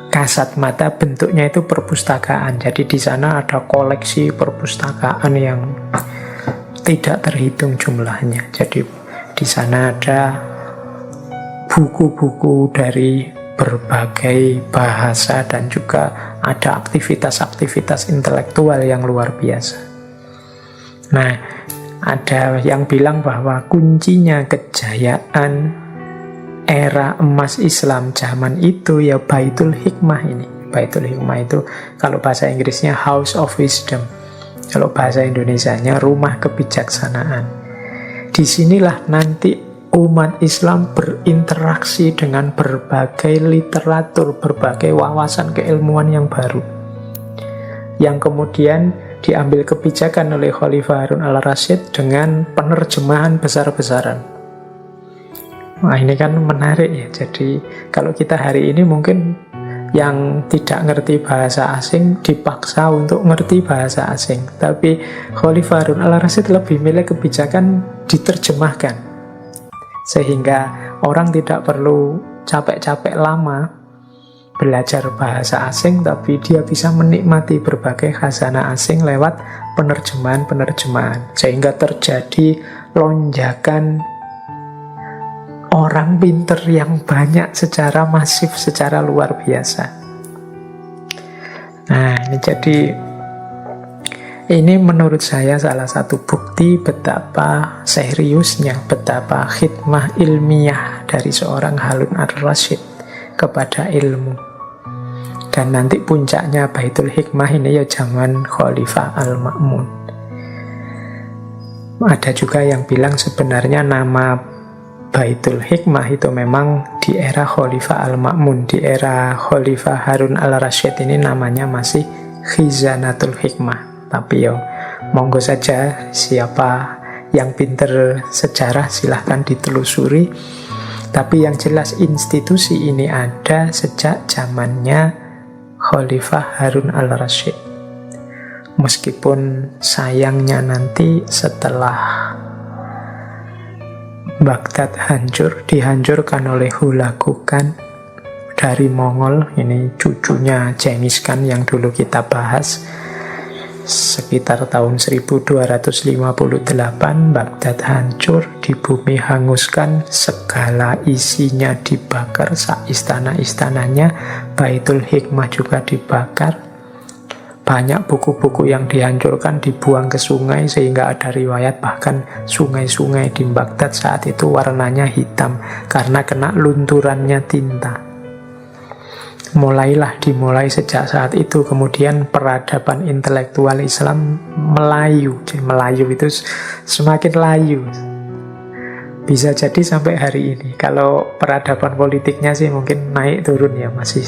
kasat mata bentuknya itu perpustakaan. Jadi di sana ada koleksi perpustakaan yang tidak terhitung jumlahnya. Jadi di sana ada buku-buku dari berbagai bahasa dan juga ada aktivitas-aktivitas intelektual yang luar biasa. Nah, ada yang bilang bahwa kuncinya kejayaan era emas Islam zaman itu ya Baitul Hikmah ini. Baitul Hikmah itu kalau bahasa Inggrisnya House of Wisdom, kalau bahasa Indonesianya Rumah Kebijaksanaan. Disinilah nanti umat Islam berinteraksi dengan berbagai literatur, berbagai wawasan keilmuan yang baru, yang kemudian diambil kebijakan oleh Khalifah Harun al-Rashid dengan penerjemahan besar-besaran. Nah ini kan menarik ya. Jadi kalau kita hari ini mungkin yang tidak ngerti bahasa asing dipaksa untuk ngerti bahasa asing, tapi Khalifah Harun al-Rashid lebih milih kebijakan diterjemahkan, sehingga orang tidak perlu capek-capek lama belajar bahasa asing, tapi dia bisa menikmati berbagai khazanah asing lewat penerjemahan-penerjemahan, sehingga terjadi lonjakan orang pinter yang banyak secara masif, secara luar biasa. Nah, ini menurut saya salah satu bukti betapa seriusnya, betapa khidmah ilmiah dari seorang Harun al-Rashid kepada ilmu. Dan nanti puncaknya Baitul Hikmah ini ya zaman Khalifah Al-Ma'mun. Ada juga yang bilang sebenarnya nama Baitul Hikmah itu memang di era Khalifah Al-Ma'mun, di era Khalifah Harun al-Rashid ini namanya masih Khizanatul Hikmah. Tapi ya monggo saja, siapa yang pinter sejarah silahkan ditelusuri. Tapi yang jelas institusi ini ada sejak zamannya Khalifah Harun al-Rashid. Meskipun sayangnya nanti setelah Baghdad hancur, dihancurkan oleh Hulagu Khan, dari Mongol, ini cucunya Genghis Khan yang dulu kita bahas. Sekitar tahun 1258 Baghdad hancur, di bumi hanguskan, segala isinya dibakar, sak istana-istananya, Baitul Hikmah juga dibakar. Banyak buku-buku yang dihancurkan, dibuang ke sungai, sehingga ada riwayat bahkan sungai-sungai di Baghdad saat itu warnanya hitam karena kena lunturannya tinta. Dimulai sejak saat itu. Kemudian peradaban intelektual Islam melayu. Jadi Melayu itu semakin layu. Bisa jadi sampai hari ini. Kalau peradaban politiknya sih mungkin naik turun ya, masih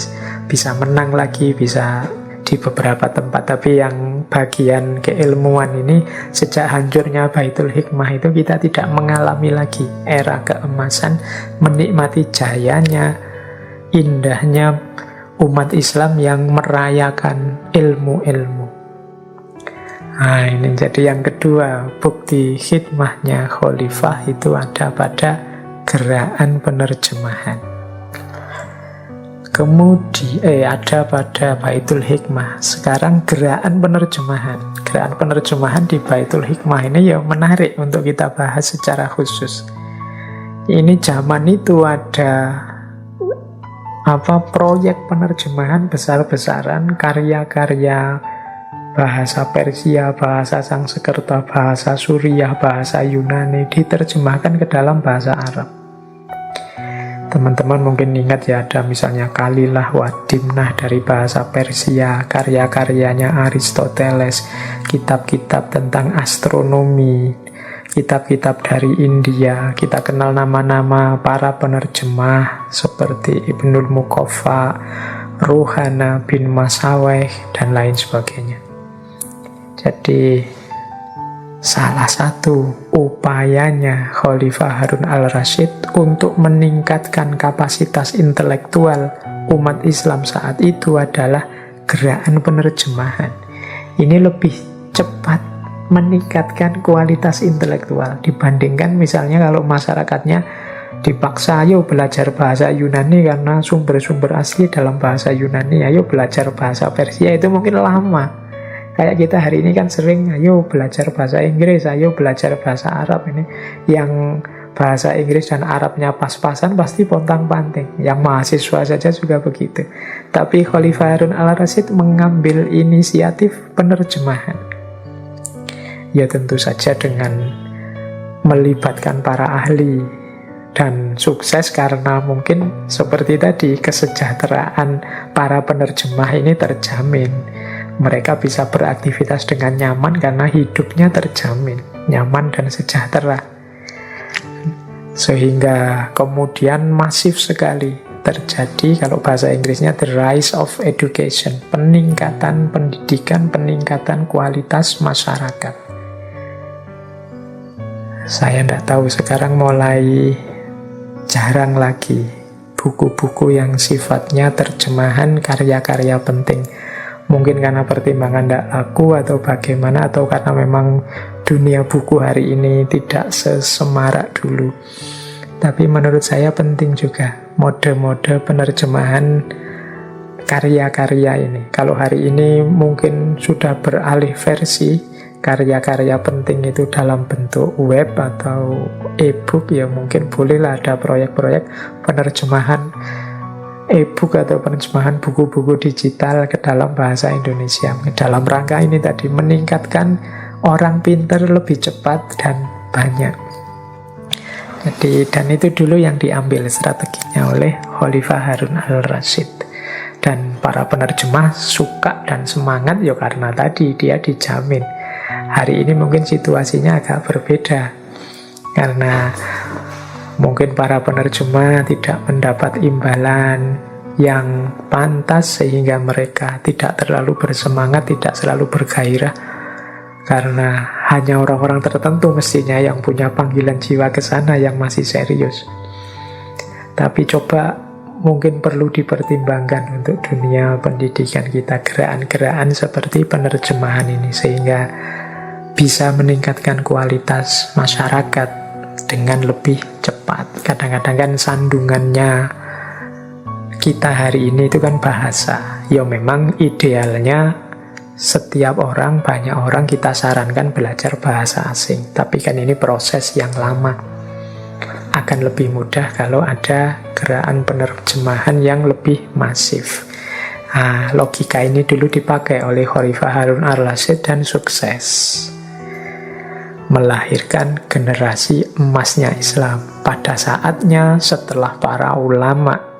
bisa menang lagi, bisa di beberapa tempat. Tapi yang bagian keilmuan ini, sejak hancurnya Baitul Hikmah itu kita tidak mengalami lagi era keemasan, menikmati jayanya, indahnya umat Islam yang merayakan ilmu-ilmu. Nah, ini jadi yang kedua, bukti khidmahnya khalifah itu ada pada gerakan penerjemahan. Kemudian ada pada Baitul Hikmah. Sekarang gerakan penerjemahan. Gerakan penerjemahan di Baitul Hikmah ini ya menarik untuk kita bahas secara khusus. Ini zaman itu ada proyek penerjemahan besar-besaran, karya-karya bahasa Persia, bahasa Sanskerta, bahasa Suriah, bahasa Yunani diterjemahkan ke dalam bahasa Arab. Teman-teman mungkin ingat ya, ada misalnya Kalilah wa Dimnah dari bahasa Persia, karya-karyanya Aristoteles, kitab-kitab tentang astronomi, kitab-kitab dari India. Kita kenal nama-nama para penerjemah seperti Ibnul Muqaffa, Ruhana bin Masaweh, dan lain sebagainya. Jadi salah satu upayanya Khalifah Harun al-Rasyid untuk meningkatkan kapasitas intelektual umat Islam saat itu adalah gerakan penerjemahan. Ini lebih cepat meningkatkan kualitas intelektual dibandingkan misalnya kalau masyarakatnya dipaksa, ayo belajar bahasa Yunani karena sumber-sumber asli dalam bahasa Yunani, ayo belajar bahasa Persia, itu mungkin lama. Kayak kita hari ini kan sering, ayo belajar bahasa Inggris, ayo belajar bahasa Arab. Ini yang bahasa Inggris dan Arabnya pas-pasan pasti pontang-panting. Yang mahasiswa saja juga begitu. Tapi Khalifah Harun al-Rasyid mengambil inisiatif penerjemahan. Ya tentu saja dengan melibatkan para ahli, dan sukses karena mungkin seperti tadi, kesejahteraan para penerjemah ini terjamin. Mereka bisa beraktivitas dengan nyaman karena hidupnya terjamin, nyaman dan sejahtera. Sehingga kemudian masif sekali terjadi, kalau bahasa Inggrisnya the rise of education, peningkatan pendidikan, peningkatan kualitas masyarakat. Saya tidak tahu, sekarang mulai jarang lagi buku-buku yang sifatnya terjemahan karya-karya penting. Mungkin karena pertimbangan tidak laku atau bagaimana, atau karena memang dunia buku hari ini tidak sesemarak dulu. Tapi menurut saya penting juga mode-mode penerjemahan karya-karya ini. Kalau hari ini mungkin sudah beralih versi, karya-karya penting itu dalam bentuk web atau e-book, ya mungkin bolehlah ada proyek-proyek penerjemahan e-book atau penerjemahan buku-buku digital ke dalam bahasa Indonesia. Dalam rangka ini tadi, meningkatkan orang pintar lebih cepat dan banyak. Jadi, dan itu dulu yang diambil strateginya oleh Khalifah Harun al-Rasyid. Dan para penerjemah suka dan semangat ya karena tadi dia dijamin. Hari ini mungkin situasinya agak berbeda, karena mungkin para penerjemah tidak mendapat imbalan yang pantas sehingga mereka tidak terlalu bersemangat, tidak selalu bergairah, karena hanya orang-orang tertentu mestinya yang punya panggilan jiwa ke sana yang masih serius. Tapi coba mungkin perlu dipertimbangkan untuk dunia pendidikan kita gerakan-gerakan seperti penerjemahan ini, sehingga bisa meningkatkan kualitas masyarakat dengan lebih cepat. Kadang-kadang kan sandungannya kita hari ini itu kan bahasa. Ya memang idealnya setiap orang, banyak orang kita sarankan belajar bahasa asing. Tapi kan ini proses yang lama. Akan lebih mudah kalau ada gerakan penerjemahan yang lebih masif. Nah, logika ini dulu dipakai oleh Khalifah Harun ar-Rasyid dan sukses. Melahirkan generasi emasnya Islam. Pada saatnya setelah para ulama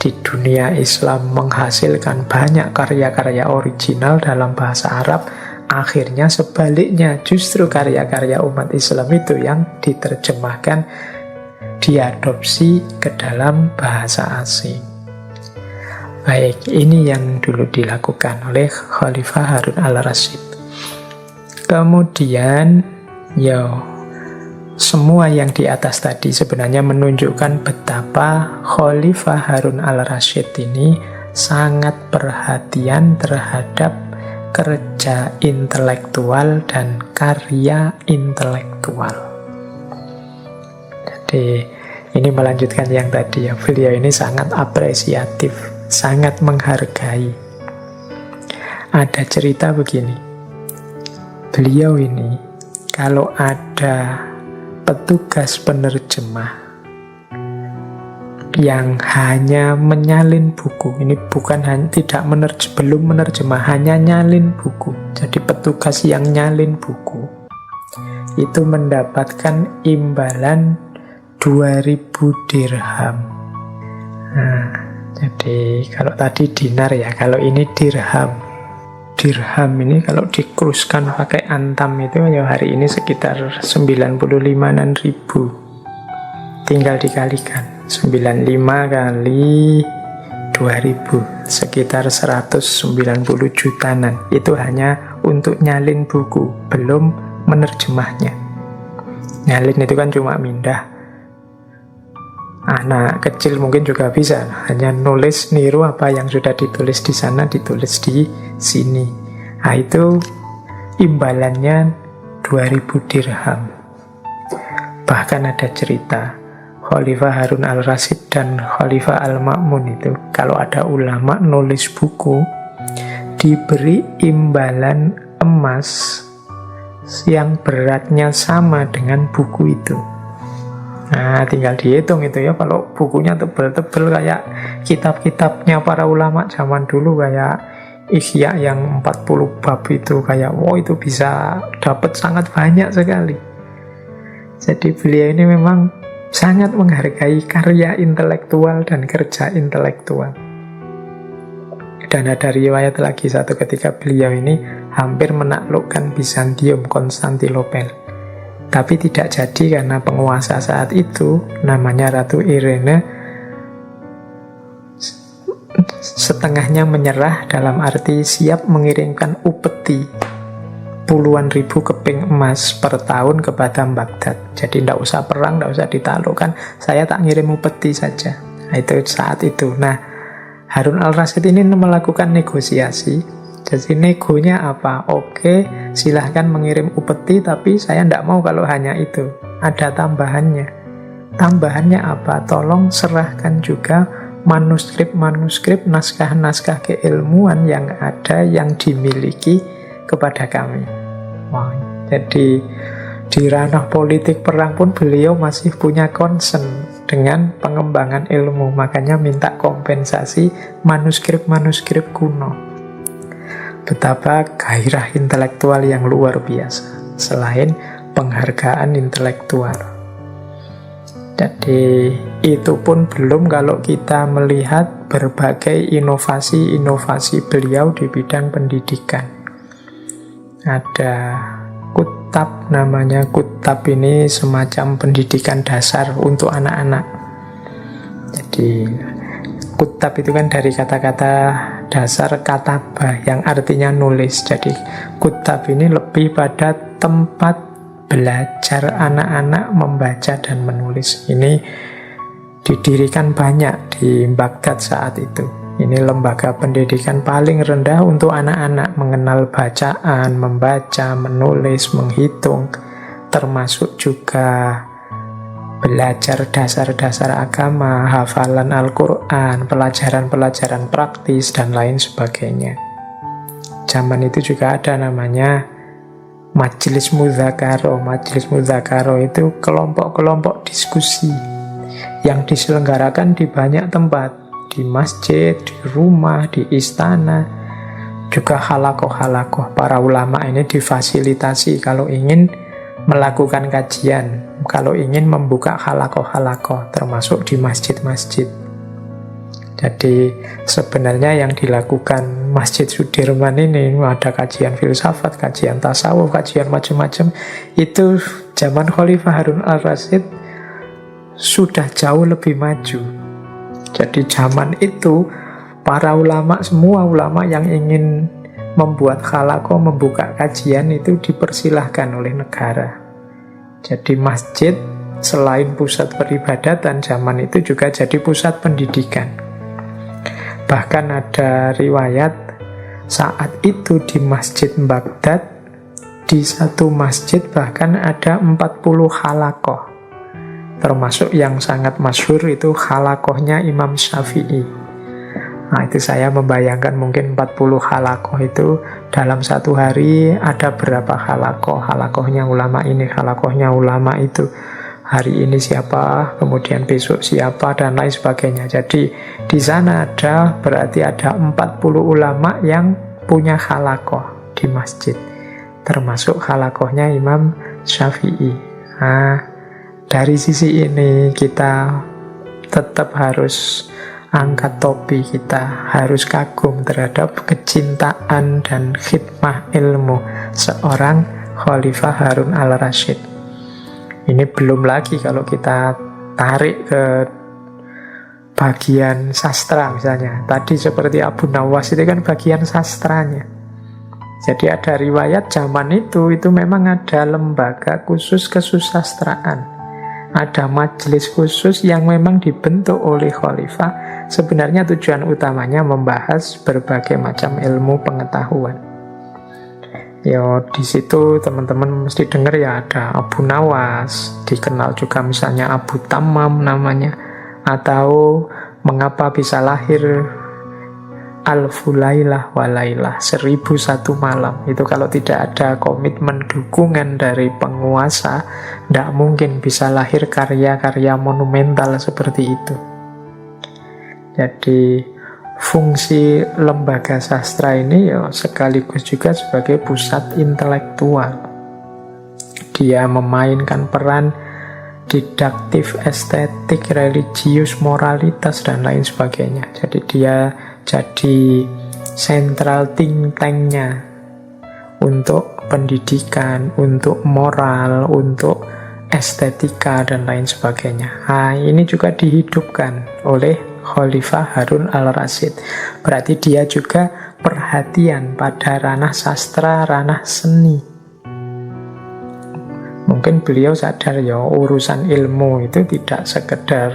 di dunia Islam menghasilkan banyak karya-karya original dalam bahasa Arab, akhirnya sebaliknya justru karya-karya umat Islam itu yang diterjemahkan, diadopsi ke dalam bahasa asing. Baik, ini yang dulu dilakukan oleh Khalifah Harun al-Rasyid. Kemudian, semua yang di atas tadi sebenarnya menunjukkan betapa Khalifah Harun al-Rasyid ini sangat perhatian terhadap kerja intelektual dan karya intelektual. Jadi, ini melanjutkan yang tadi ya, beliau ini sangat apresiatif, sangat menghargai. Ada cerita begini, beliau ini kalau ada petugas penerjemah yang hanya menyalin buku, ini bukan belum menerjemah, hanya nyalin buku, jadi petugas yang nyalin buku itu mendapatkan imbalan 2000 dirham. Nah, jadi kalau tadi dinar ya, kalau ini dirham. Dirham ini kalau dikruskan pakai antam itu ya hari ini sekitar 95-an ribu. Tinggal dikalikan. 95 kali 2000 sekitar 190 jutaan. Itu hanya untuk nyalin buku, belum menerjemahnya. Nyalin itu kan cuma mindah. Anak kecil mungkin juga bisa, hanya nulis, niru apa yang sudah ditulis di sana, ditulis di sini. Nah, itu imbalannya 2000 dirham. Bahkan ada cerita Khalifah Harun al-Rasyid dan Khalifah al-Ma'mun itu, kalau ada ulama nulis buku, diberi imbalan emas yang beratnya sama dengan buku itu. Nah, tinggal dihitung itu ya, kalau bukunya tebel-tebel kayak kitab-kitabnya para ulama zaman dulu, kayak Ihya yang 40 bab itu, kayak itu bisa dapat sangat banyak sekali. Jadi beliau ini memang sangat menghargai karya intelektual dan kerja intelektual. Dan ada riwayat lagi, satu ketika beliau ini hampir menaklukkan Bizantium, Konstantinopel. Tapi tidak jadi karena penguasa saat itu namanya Ratu Irene setengahnya menyerah, dalam arti siap mengirimkan upeti puluhan ribu keping emas per tahun kepada Baghdad. Jadi tidak usah perang, tidak usah ditaklukkan, saya tak ngirim upeti saja. Nah, itu saat itu. Nah, Harun al-Rasyid ini melakukan negosiasi. Jadi negonya apa? Oke, silahkan mengirim upeti, tapi saya tidak mau kalau hanya itu. Ada tambahannya. Tambahannya apa? Tolong serahkan juga manuskrip-manuskrip, naskah-naskah keilmuan yang ada, yang dimiliki kepada kami. Wah, jadi di ranah politik perang pun beliau masih punya concern dengan pengembangan ilmu. Makanya minta kompensasi manuskrip-manuskrip kuno. Betapa gairah intelektual yang luar biasa, selain penghargaan intelektual. Jadi itu pun belum kalau kita melihat berbagai inovasi-inovasi beliau di bidang pendidikan. Ada kutab, namanya kutab ini semacam pendidikan dasar untuk anak-anak. Jadi kutab itu kan dari kata-kata dasar katabah yang artinya nulis. Jadi kutab ini lebih pada tempat belajar anak-anak membaca dan menulis. Ini didirikan banyak di Baghdad saat itu. Ini lembaga pendidikan paling rendah untuk anak-anak mengenal bacaan, membaca, menulis, menghitung, termasuk juga belajar dasar-dasar agama, hafalan Al-Quran, pelajaran-pelajaran praktis, dan lain sebagainya. Zaman itu juga ada namanya Majelis Mudzakaro. Majelis Mudzakaro itu kelompok-kelompok diskusi yang diselenggarakan di banyak tempat, di masjid, di rumah, di istana, juga halakoh-halakoh. Para ulama ini difasilitasi kalau ingin melakukan kajian, kalau ingin membuka halakoh-halakoh, termasuk di masjid-masjid. Jadi sebenarnya yang dilakukan Masjid Sudirman ini, ada kajian filsafat, kajian tasawuf, kajian macam-macam, itu zaman Khalifah Harun al-Rasyid sudah jauh lebih maju. Jadi zaman itu para ulama, semua ulama yang ingin membuat halakoh, membuka kajian itu dipersilahkan oleh negara. Jadi masjid selain pusat peribadatan zaman itu juga jadi pusat pendidikan. Bahkan ada riwayat saat itu di Masjid Baghdad, di satu masjid bahkan ada 40 halakoh. Termasuk yang sangat masyhur itu halakohnya Imam Syafi'i. Nah, itu saya membayangkan mungkin 40 halakoh itu dalam satu hari ada berapa halakoh. Halakohnya ulama ini, halakohnya ulama itu. Hari ini siapa, kemudian besok siapa, dan lain sebagainya. Jadi di sana ada, berarti ada 40 ulama yang punya halakoh di masjid. Termasuk halakohnya Imam Syafi'i. Nah, dari sisi ini kita tetap harus angkat topi, kita harus kagum terhadap kecintaan dan khidmah ilmu seorang Khalifah Harun al-Rasyid. Ini belum lagi kalau kita tarik ke bagian sastra misalnya. Tadi seperti Abu Nawas itu kan bagian sastranya. Jadi ada riwayat zaman itu memang ada lembaga khusus kesusastraan. Ada majelis khusus yang memang dibentuk oleh khalifah. Sebenarnya tujuan utamanya membahas berbagai macam ilmu pengetahuan. Ya di situ teman-teman mesti dengar ya, ada Abu Nawas, dikenal juga misalnya Abu Tammam namanya, atau mengapa bisa lahir Al-Fulailah Walailah, 1001 malam. Itu kalau tidak ada komitmen dukungan dari penguasa, tidak mungkin bisa lahir karya-karya monumental seperti itu. Jadi fungsi lembaga sastra ini ya sekaligus juga sebagai pusat intelektual. Dia memainkan peran didaktif, estetik, religius, moralitas, dan lain sebagainya. Jadi dia jadi sentral think tank-nya untuk pendidikan, untuk moral, untuk estetika, dan lain sebagainya. Nah, ini juga dihidupkan oleh Khalifah Harun al-Rasyid. Berarti dia juga perhatian pada ranah sastra, ranah seni. Mungkin beliau sadar ya, urusan ilmu itu tidak sekedar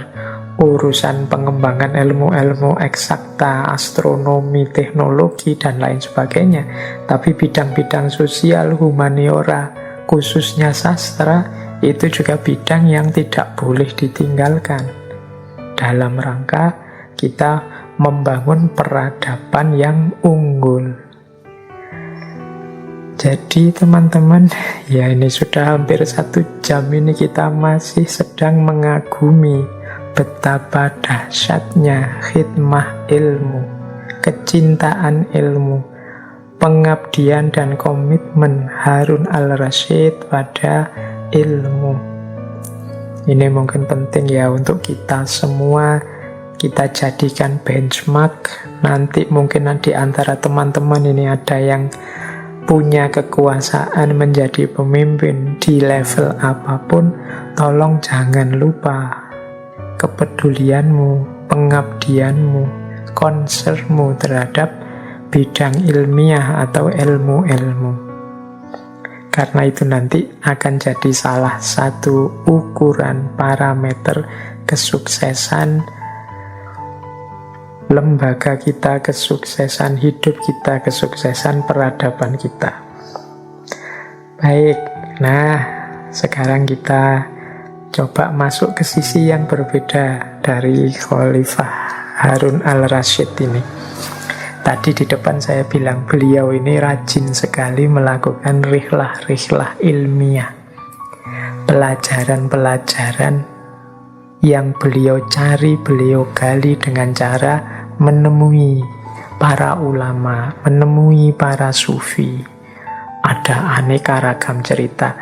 urusan pengembangan ilmu-ilmu eksakta, astronomi, teknologi, dan lain sebagainya. Tapi bidang-bidang sosial, humaniora, khususnya sastra, itu juga bidang yang tidak boleh ditinggalkan dalam rangka kita membangun peradaban yang unggul. Jadi teman-teman, ya ini sudah hampir 1 jam ini kita masih sedang mengagumi betapa dahsyatnya khidmah ilmu, kecintaan ilmu, pengabdian dan komitmen Harun al-Rasyid pada ilmu. Ini mungkin penting ya untuk kita semua, kita jadikan benchmark. Nanti mungkin di antara teman-teman ini ada yang punya kekuasaan menjadi pemimpin di level apapun, tolong jangan lupa kepedulianmu, pengabdianmu, concernmu terhadap bidang ilmiah atau ilmu-ilmu. Karena itu nanti akan jadi salah satu ukuran parameter kesuksesan lembaga kita, kesuksesan hidup kita, kesuksesan peradaban kita. Baik, nah sekarang kita Coba masuk ke sisi yang berbeda dari Khalifah Harun al-Rasyid ini. Tadi di depan saya bilang beliau ini rajin sekali melakukan rihlah-rihlah ilmiah. Pelajaran-pelajaran yang beliau cari, beliau gali dengan cara menemui para ulama, menemui para sufi. Ada aneka ragam cerita.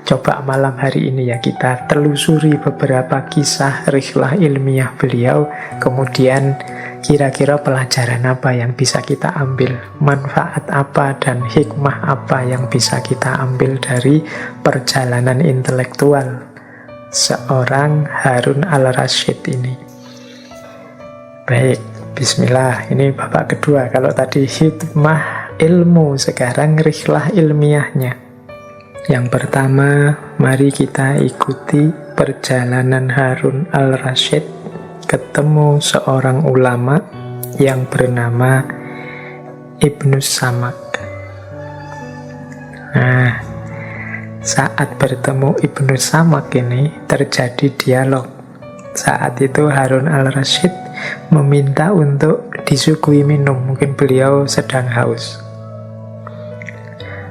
Coba malam hari ini ya kita telusuri beberapa kisah rihlah ilmiah beliau, kemudian kira-kira pelajaran apa yang bisa kita ambil, manfaat apa dan hikmah apa yang bisa kita ambil dari perjalanan intelektual seorang Harun al-Rasyid ini. Baik, bismillah, ini babak kedua. Kalau tadi hikmah ilmu, sekarang rihlah ilmiahnya. Yang pertama, mari kita ikuti perjalanan Harun al-Rasyid ketemu seorang ulama yang bernama Ibnu Samak. Nah, saat bertemu Ibnu Samak ini terjadi dialog. Saat itu Harun al-Rasyid meminta untuk disuguhi minum. Mungkin beliau sedang haus.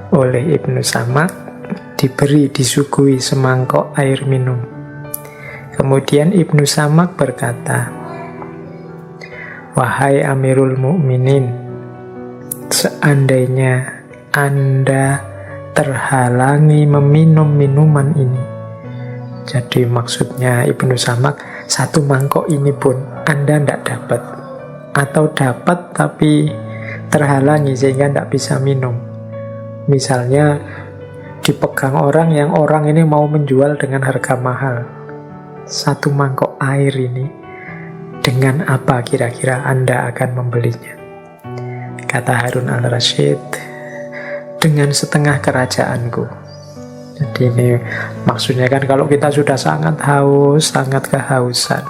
Oleh Ibnu Samak disuguhi semangkok air minum. Kemudian Ibnu Samak berkata, "Wahai Amirul Mukminin, seandainya Anda terhalangi meminum minuman ini." Jadi maksudnya Ibnu Samak, satu mangkok ini pun Anda tidak dapat. Atau dapat tapi terhalangi sehingga tidak bisa minum. Misalnya dipegang orang yang orang ini mau menjual dengan harga mahal. Satu mangkok air ini, dengan apa kira-kira Anda akan membelinya? Kata Harun al-Rasyid, dengan setengah kerajaanku. Jadi ini maksudnya kan kalau kita sudah sangat haus, sangat kehausan,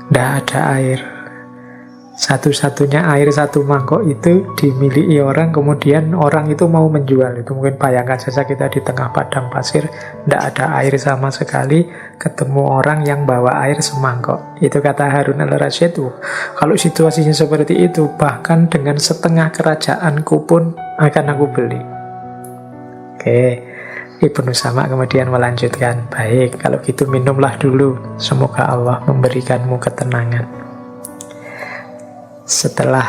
tidak ada air, satu-satunya air satu mangkok itu dimiliki orang, kemudian orang itu mau menjual. Itu mungkin bayangkan saja kita di tengah padang pasir, tidak ada air sama sekali, ketemu orang yang bawa air semangkok. Itu kata Harun al-Rasyid, kalau situasinya seperti itu, bahkan dengan setengah kerajaanku pun akan aku beli. Oke, Ibnu Samak kemudian melanjutkan, baik, kalau gitu minumlah dulu, semoga Allah memberikanmu ketenangan. Setelah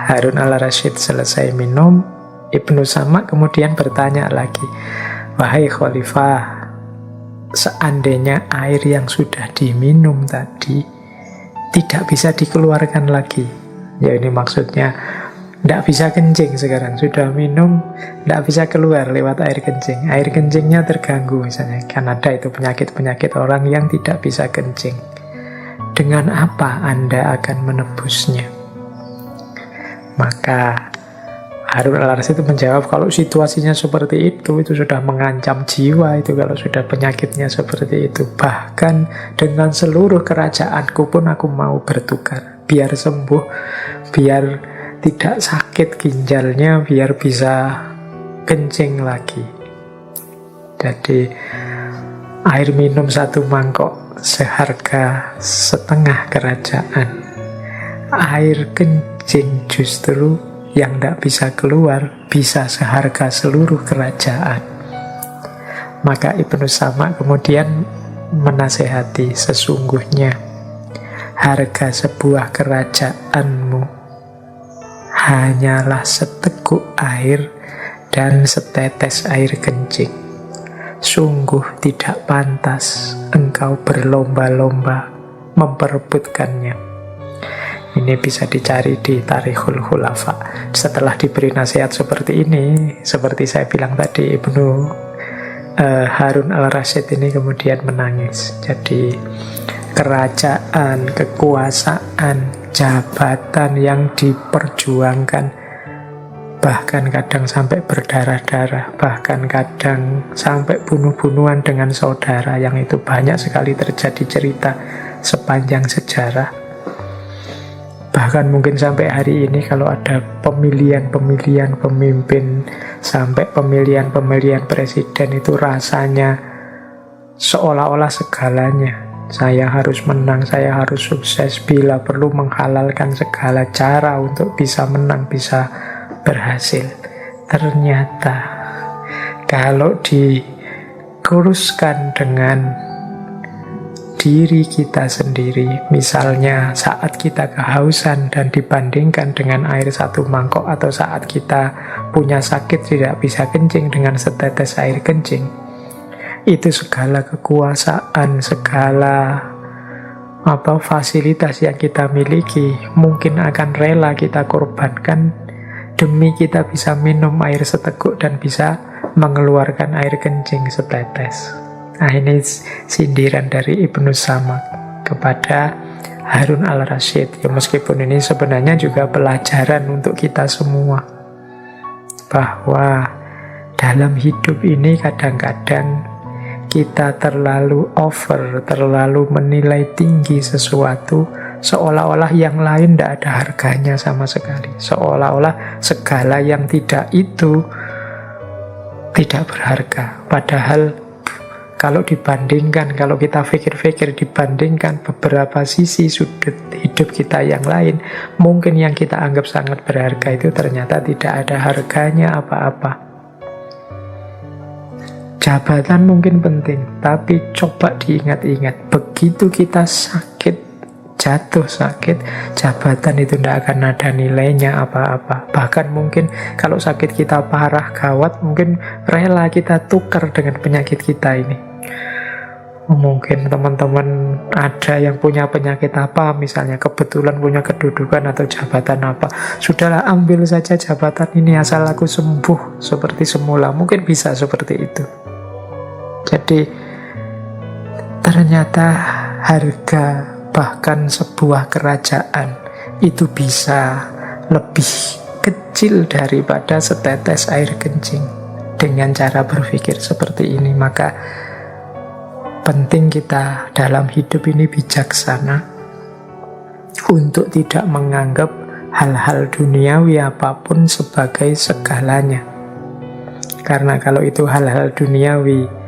Harun al-Rasyid selesai minum, Ibnu Samak kemudian bertanya lagi, wahai Khalifah, seandainya air yang sudah diminum tadi tidak bisa dikeluarkan lagi, ya ini maksudnya tidak bisa kencing sekarang, sudah minum tidak bisa keluar lewat air kencing, air kencingnya terganggu misalnya, kan ada itu penyakit-penyakit orang yang tidak bisa kencing, dengan apa Anda akan menebusnya? Maka Harun al-Rasyid itu menjawab, kalau situasinya seperti itu sudah mengancam jiwa, itu kalau sudah penyakitnya seperti itu, bahkan dengan seluruh kerajaanku pun aku mau bertukar, biar sembuh, biar tidak sakit ginjalnya, biar bisa kencing lagi. Jadi air minum satu mangkok seharga setengah kerajaan, air kencing justru yang tidak bisa keluar bisa seharga seluruh kerajaan. Maka Ibnu Samak kemudian menasehati, sesungguhnya harga sebuah kerajaanmu hanyalah seteguk air dan setetes air kencing. Sungguh tidak pantas engkau berlomba-lomba memperebutkannya. Ini bisa dicari di Tarikhul Khulafa. Setelah diberi nasihat seperti ini, seperti saya bilang tadi, Ibnu Harun al-Rasyid ini kemudian menangis. Jadi kerajaan, kekuasaan, jabatan yang diperjuangkan, bahkan kadang sampai berdarah-darah, bahkan kadang sampai bunuh-bunuhan dengan saudara, yang itu banyak sekali terjadi cerita sepanjang sejarah. Bahkan mungkin sampai hari ini kalau ada pemilihan-pemilihan pemimpin, sampai pemilihan-pemilihan presiden, itu rasanya seolah-olah segalanya. Saya harus menang, saya harus sukses, bila perlu menghalalkan segala cara untuk bisa menang, bisa berhasil. Ternyata kalau dikuruskan dengan diri kita sendiri, misalnya saat kita kehausan dan dibandingkan dengan air satu mangkok, atau saat kita punya sakit tidak bisa kencing dengan setetes air kencing, itu segala kekuasaan, segala fasilitas yang kita miliki mungkin akan rela kita korbankan demi kita bisa minum air seteguk dan bisa mengeluarkan air kencing setetes. Nah, ini sindiran dari Ibnu Samak kepada Harun al-Rasyid. Ya, meskipun ini sebenarnya juga pelajaran untuk kita semua, bahwa dalam hidup ini kadang-kadang kita terlalu over, terlalu menilai tinggi sesuatu, seolah-olah yang lain tidak ada harganya sama sekali. Seolah-olah segala yang tidak itu tidak berharga. Padahal kalau dibandingkan, kalau kita pikir-pikir, dibandingkan beberapa sisi sudut hidup kita yang lain, mungkin yang kita anggap sangat berharga itu ternyata tidak ada harganya apa-apa. Jabatan mungkin penting, tapi coba diingat-ingat, begitu kita sakit, jatuh sakit, jabatan itu tidak akan ada nilainya apa-apa. Bahkan mungkin kalau sakit kita parah, gawat, mungkin rela kita tukar dengan penyakit kita ini. Mungkin teman-teman ada yang punya penyakit apa, misalnya kebetulan punya kedudukan atau jabatan apa, sudahlah ambil saja jabatan ini asal aku sembuh seperti semula. Mungkin bisa seperti itu. Jadi ternyata harga bahkan sebuah kerajaan itu bisa lebih kecil daripada setetes air kencing. Dengan cara berpikir seperti ini, maka penting kita dalam hidup ini bijaksana untuk tidak menganggap hal-hal duniawi apapun sebagai segalanya. Karena kalau itu hal-hal duniawi,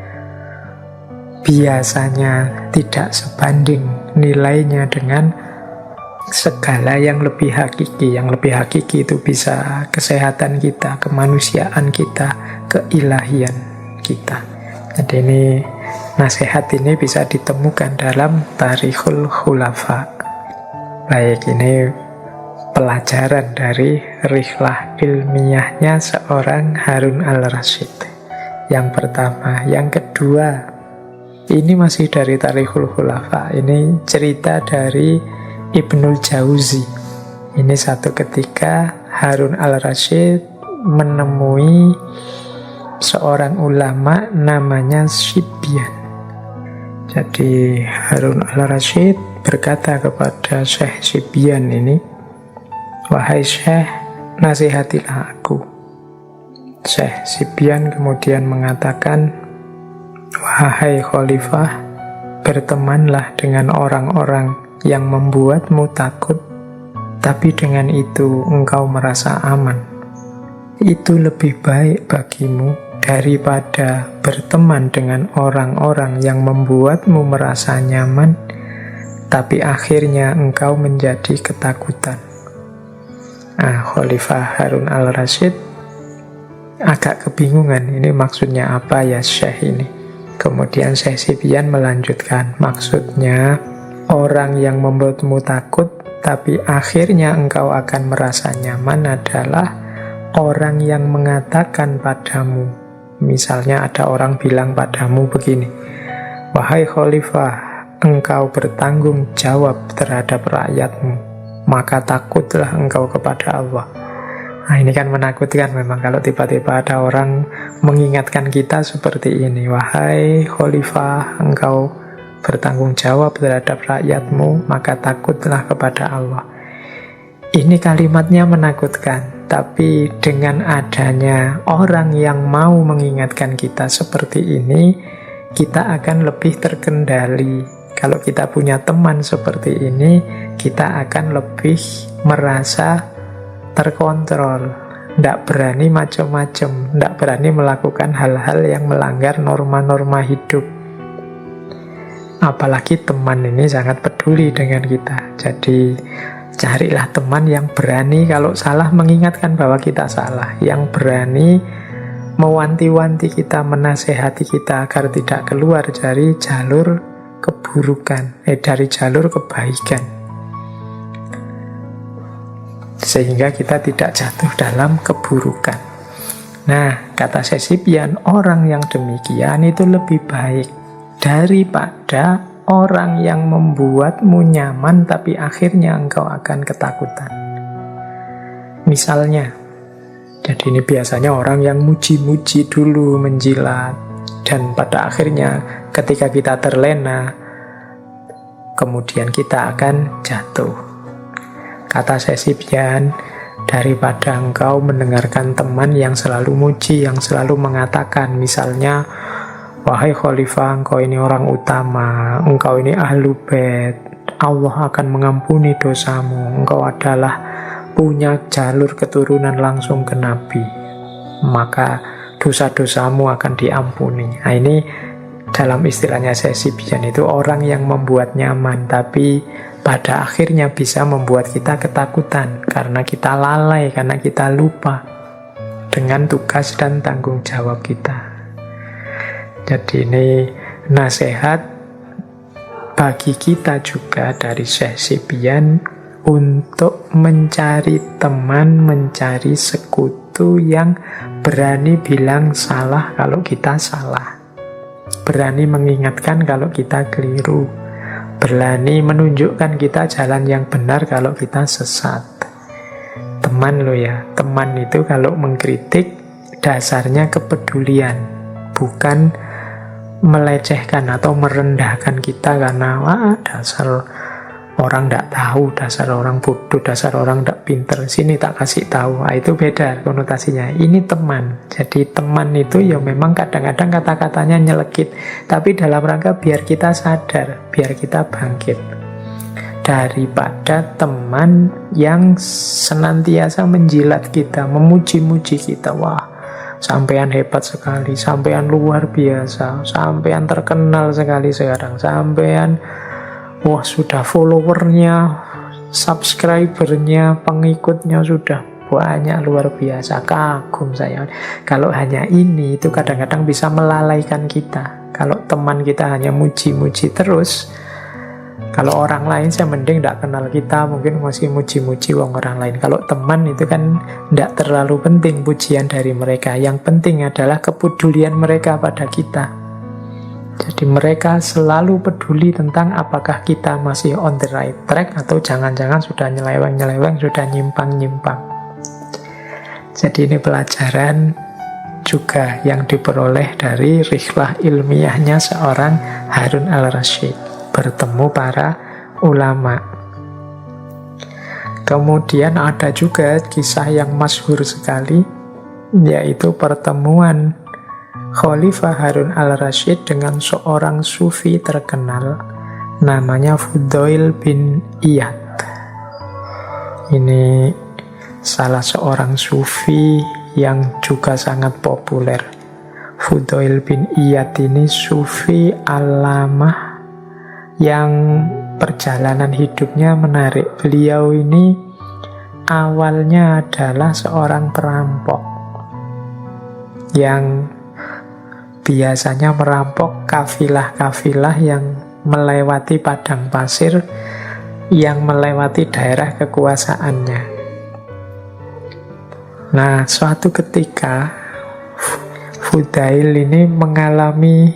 biasanya tidak sebanding nilainya dengan segala yang lebih hakiki. Yang lebih hakiki itu bisa kesehatan kita, kemanusiaan kita, keilahian kita. Jadi ini, nasihat ini bisa ditemukan dalam Tarikhul Khulafa. Baik, ini pelajaran dari rihlah ilmiahnya seorang Harun al-Rasyid. Yang pertama. Yang kedua, ini masih dari Tarikhul Khulafa. Ini cerita dari Ibnul Jauzi. Ini satu ketika Harun al-Rasyid menemui seorang ulama namanya Sibyan. Jadi Harun al-Rasyid berkata kepada Syekh Sibyan ini, "Wahai Syekh, nasihatilah aku." Syekh Sibyan kemudian mengatakan, "Wahai Khalifah, bertemanlah dengan orang-orang yang membuatmu takut, tapi dengan itu engkau merasa aman. Itu lebih baik bagimu daripada berteman dengan orang-orang yang membuatmu merasa nyaman, tapi akhirnya engkau menjadi ketakutan." Nah, Khalifah Harun al-Rasyid agak kebingungan, ini maksudnya apa ya Syekh ini? Kemudian Syekh Sibyan melanjutkan, maksudnya orang yang membuatmu takut, tapi akhirnya engkau akan merasa nyaman adalah orang yang mengatakan padamu, misalnya ada orang bilang padamu begini, "Wahai Khalifah, engkau bertanggung jawab terhadap rakyatmu, maka takutlah engkau kepada Allah." Nah, ini kan menakutkan memang kalau tiba-tiba ada orang mengingatkan kita seperti ini, "Wahai Khalifah, engkau bertanggung jawab terhadap rakyatmu, maka takutlah kepada Allah." Ini kalimatnya menakutkan, tapi dengan adanya orang yang mau mengingatkan kita seperti ini, kita akan lebih terkendali. Kalau kita punya teman seperti ini, kita akan lebih merasa terkontrol, tidak berani macam-macam, tidak berani melakukan hal-hal yang melanggar norma-norma hidup. Apalagi teman ini sangat peduli dengan kita. Jadi carilah teman yang berani kalau salah mengingatkan bahwa kita salah, yang berani mewanti-wanti kita, menasehati kita agar tidak keluar dari jalur keburukan, dari jalur kebaikan, sehingga kita tidak jatuh dalam keburukan. Nah, kata Sesipian, orang yang demikian itu lebih baik daripada orang yang membuatmu nyaman tapi akhirnya engkau akan ketakutan. Misalnya, jadi ini biasanya orang yang muji-muji dulu, menjilat, dan pada akhirnya ketika kita terlena, kemudian kita akan jatuh. Kata Sesipian, daripada engkau mendengarkan teman yang selalu muji, yang selalu mengatakan, misalnya, wahai khalifah, engkau ini orang utama, engkau ini ahlu bait, Allah akan mengampuni dosamu, engkau adalah punya jalur keturunan langsung ke Nabi, maka dosa-dosamu akan diampuni. Nah, ini dalam istilahnya Sesipian itu orang yang membuat nyaman, tapi pada akhirnya bisa membuat kita ketakutan, karena kita lalai, karena kita lupa dengan tugas dan tanggung jawab kita. Jadi ini nasihat bagi kita juga dari Sesipian untuk mencari teman, mencari sekutu yang berani bilang salah kalau kita salah, berani mengingatkan kalau kita keliru, berani menunjukkan kita jalan yang benar kalau kita sesat. Teman lo ya, teman itu kalau mengkritik dasarnya kepedulian, bukan melecehkan atau merendahkan kita karena wah dasar orang tidak tahu, dasar orang bodoh, dasar orang tidak pinter, sini tak kasih tahu. Nah, itu beda konotasinya. Ini teman. Jadi teman itu ya memang kadang-kadang kata-katanya nyelekit, tapi dalam rangka biar kita sadar, biar kita bangkit, daripada teman yang senantiasa menjilat kita, memuji-muji kita. Wah, sampean hebat sekali, sampean luar biasa, sampean terkenal sekali sekarang, sampean wah sudah followernya, subscribernya, pengikutnya sudah banyak, luar biasa, kagum saya. Kalau hanya ini itu kadang-kadang bisa melalaikan kita. Kalau teman kita hanya muji-muji terus, kalau orang lain saya mending tidak kenal kita, mungkin masih muji-muji orang lain. Kalau teman itu kan tidak terlalu penting pujian dari mereka. Yang penting adalah kepedulian mereka pada kita. Jadi mereka selalu peduli tentang apakah kita masih on the right track atau jangan-jangan sudah nyeleweng-nyeleweng, sudah nyimpang-nyimpang. Jadi ini pelajaran juga yang diperoleh dari rihlah ilmiahnya seorang Harun al-Rasyid, bertemu para ulama. Kemudian ada juga kisah yang masyhur sekali, yaitu pertemuan Khalifah Harun al-Rasyid dengan seorang sufi terkenal namanya Fudail bin Iyad. Ini salah seorang sufi yang juga sangat populer. Fudail bin Iyad ini sufi alamah yang perjalanan hidupnya menarik. Beliau ini awalnya adalah seorang perampok yang biasanya merampok kafilah-kafilah yang melewati padang pasir, yang melewati daerah kekuasaannya. Nah, suatu ketika Fudail ini mengalami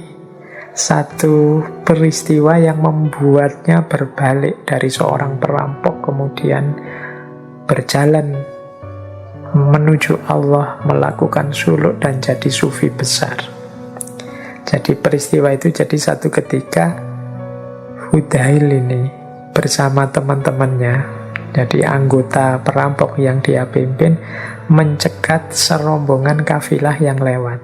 satu peristiwa yang membuatnya berbalik dari seorang perampok, kemudian berjalan menuju Allah, melakukan suluk dan jadi sufi besar. Jadi peristiwa itu jadi satu ketika Fudail ini bersama teman-temannya, jadi anggota perampok yang dia pimpin, mencegat serombongan kafilah yang lewat.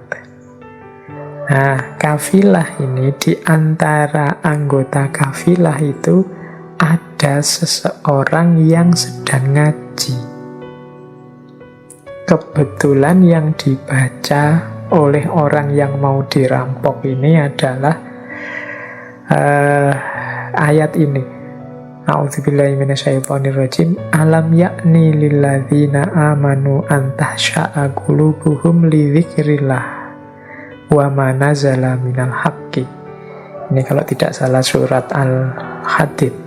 Nah, kafilah ini, di antara anggota kafilah itu ada seseorang yang sedang ngaji. Kebetulan yang dibaca oleh orang yang mau dirampok ini adalah ayat ini. A'udzubillahi minasyaitonirrajim. Alam yakni lilladzina amanu an tahsya'a qulubuhum li dzikrillah wa ma nazala minal haqqi. Ini kalau tidak salah surat Al-Hadid.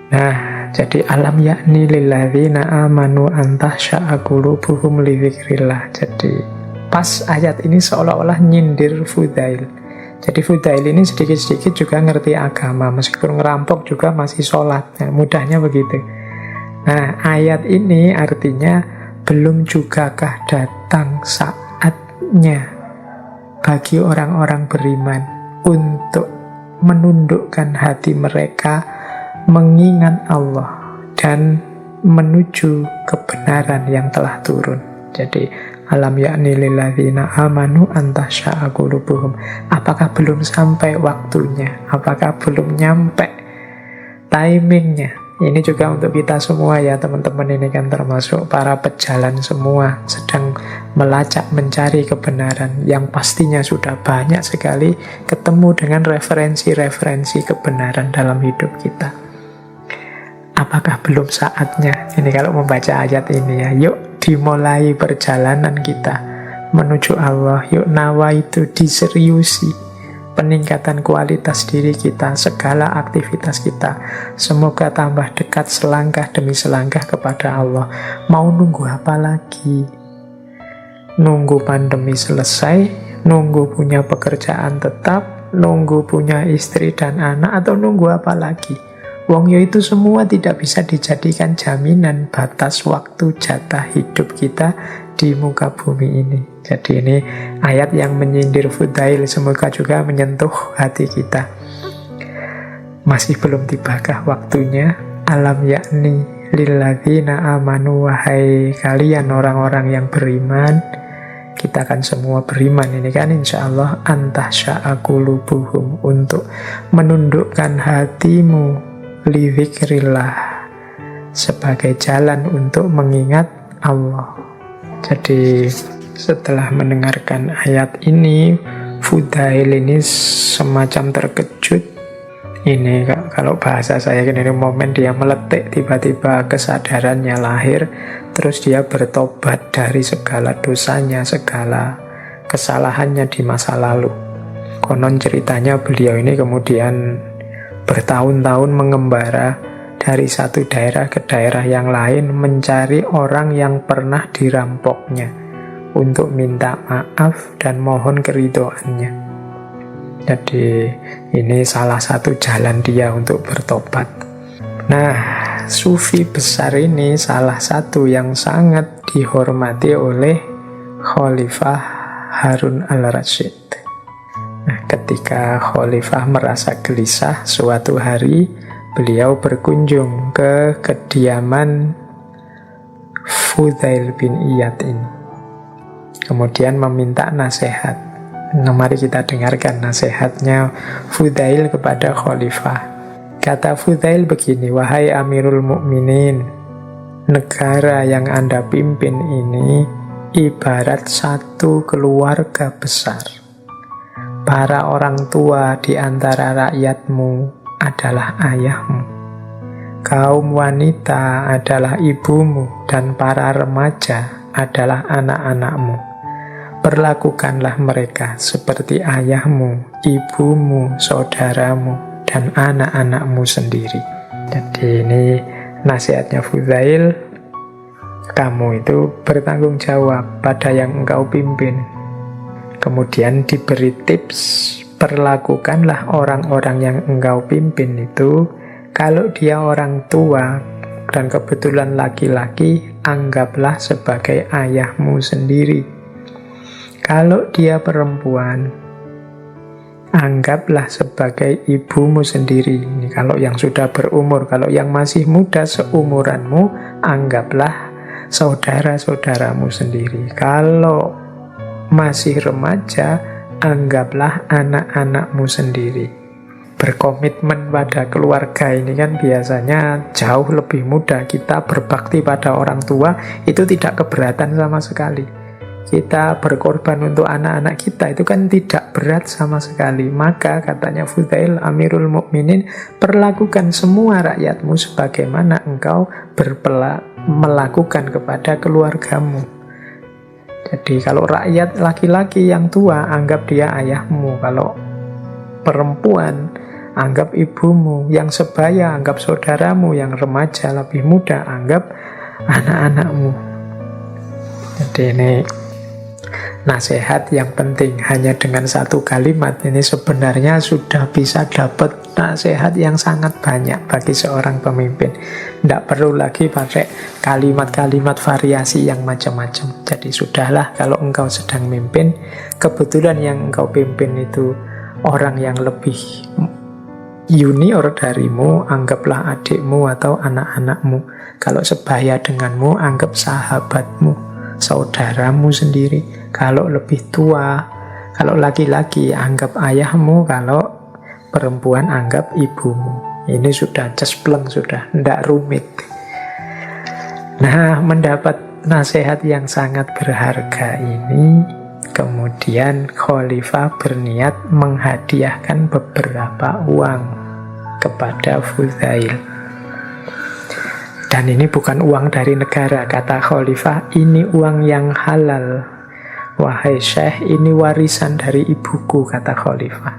Nah, jadi alam yakni lilladzina amanu an tahsya'a qulubuhum li dzikrillah. Jadi pas ayat ini seolah-olah nyindir Fudail. Jadi Fudail ini sedikit-sedikit juga ngerti agama, meskipun ngerampok juga masih sholat. Nah, mudahnya begitu. Nah, ayat ini artinya belum jugakah datang saatnya bagi orang-orang beriman untuk menundukkan hati mereka, mengingat Allah dan menuju kebenaran yang telah turun. Jadi alam yakni lilladzina amanu an tahsya'a qulubuhum. Apakah belum sampai waktunya? Apakah belum nyampe timingnya? Ini juga untuk kita semua ya teman-teman. Ini kan termasuk para pejalan semua, sedang melacak mencari kebenaran, yang pastinya sudah banyak sekali ketemu dengan referensi-referensi kebenaran dalam hidup kita. Apakah belum saatnya? Ini kalau membaca ayat ini ya, yuk dimulai perjalanan kita menuju Allah. Yuk nawaitu diseriusi peningkatan kualitas diri kita, segala aktivitas kita. Semoga tambah dekat selangkah demi selangkah kepada Allah. Mau nunggu apa lagi? Nunggu pandemi selesai? Nunggu punya pekerjaan tetap? Nunggu punya istri dan anak? Atau nunggu apa lagi? Wong yo itu semua tidak bisa dijadikan jaminan batas waktu jatah hidup kita di muka bumi ini. Jadi ini ayat yang menyindir Fudail, semoga juga menyentuh hati kita. Masih belum tibakah waktunya? Alam yakni lilladzina amanu, wahai kalian orang-orang yang beriman. Kita kan semua beriman ini kan, insya Allah. Antahsya'a qulubuhum, untuk menundukkan hatimu li dzikrillah, sebagai jalan untuk mengingat Allah. Jadi setelah mendengarkan ayat ini, Fudail ini semacam terkejut. Ini kalau bahasa saya ini momen dia meletik, tiba-tiba kesadarannya lahir, terus dia bertobat dari segala dosanya, segala kesalahannya di masa lalu. Konon ceritanya beliau ini kemudian bertahun-tahun mengembara dari satu daerah ke daerah yang lain, mencari orang yang pernah dirampoknya untuk minta maaf dan mohon keridhoannya. Jadi ini salah satu jalan dia untuk bertobat. Nah, sufi besar ini salah satu yang sangat dihormati oleh Khalifah Harun al-Rasyid. Nah, ketika Khalifah merasa gelisah, suatu hari beliau berkunjung ke kediaman Fudail bin Iyad ini. Kemudian meminta nasihat. Nah, mari kita dengarkan nasihatnya Fudail kepada Khalifah. Kata Fudail begini, wahai Amirul Mukminin, negara yang Anda pimpin ini ibarat satu keluarga besar. Para orang tua di antara rakyatmu adalah ayahmu. Kaum wanita adalah ibumu, dan para remaja adalah anak-anakmu. Perlakukanlah mereka seperti ayahmu, ibumu, saudaramu, dan anak-anakmu sendiri. Jadi ini nasihatnya Fudail. Kamu itu bertanggung jawab pada yang engkau pimpin. Kemudian diberi tips, perlakukanlah orang-orang yang engkau pimpin itu, kalau dia orang tua dan kebetulan laki-laki, anggaplah sebagai ayahmu sendiri. Kalau dia perempuan, anggaplah sebagai ibumu sendiri. Ini kalau yang sudah berumur. Kalau yang masih muda seumuranmu, anggaplah saudara-saudaramu sendiri. Kalau masih remaja, anggaplah anak-anakmu sendiri. Berkomitmen pada keluarga ini kan biasanya jauh lebih mudah. Kita berbakti pada orang tua itu tidak keberatan sama sekali. kita berkorban untuk anak-anak kita, itu kan tidak berat sama sekali. Maka katanya Fudail Amirul Mukminin, perlakukan semua rakyatmu sebagaimana engkau melakukan kepada keluargamu. Jadi kalau rakyat laki-laki yang tua, anggap dia ayahmu. Kalau perempuan, anggap ibumu. Yang sebaya, anggap saudaramu. Yang remaja, lebih muda, anggap anak-anakmu. Jadi ini nasihat yang penting. Hanya dengan satu kalimat ini sebenarnya sudah bisa dapat nasihat yang sangat banyak bagi seorang pemimpin. Tidak perlu lagi pakai kalimat-kalimat variasi yang macam-macam. Jadi sudahlah, kalau engkau sedang mimpin, kebetulan yang engkau pimpin itu orang yang lebih junior darimu, anggaplah adikmu atau anak-anakmu. Kalau sebaya denganmu, anggap sahabatmu, saudaramu sendiri. Kalau lebih tua, kalau laki-laki, anggap ayahmu. Kalau perempuan, anggap ibumu. Ini sudah cespleng, sudah tidak rumit. Nah, mendapat nasihat yang sangat berharga ini, kemudian Khalifah berniat menghadiahkan beberapa uang kepada Fudail. Dan ini bukan uang dari negara, kata Khalifah, ini uang yang halal. Wahai Syekh, ini warisan dari ibuku, kata Khalifah.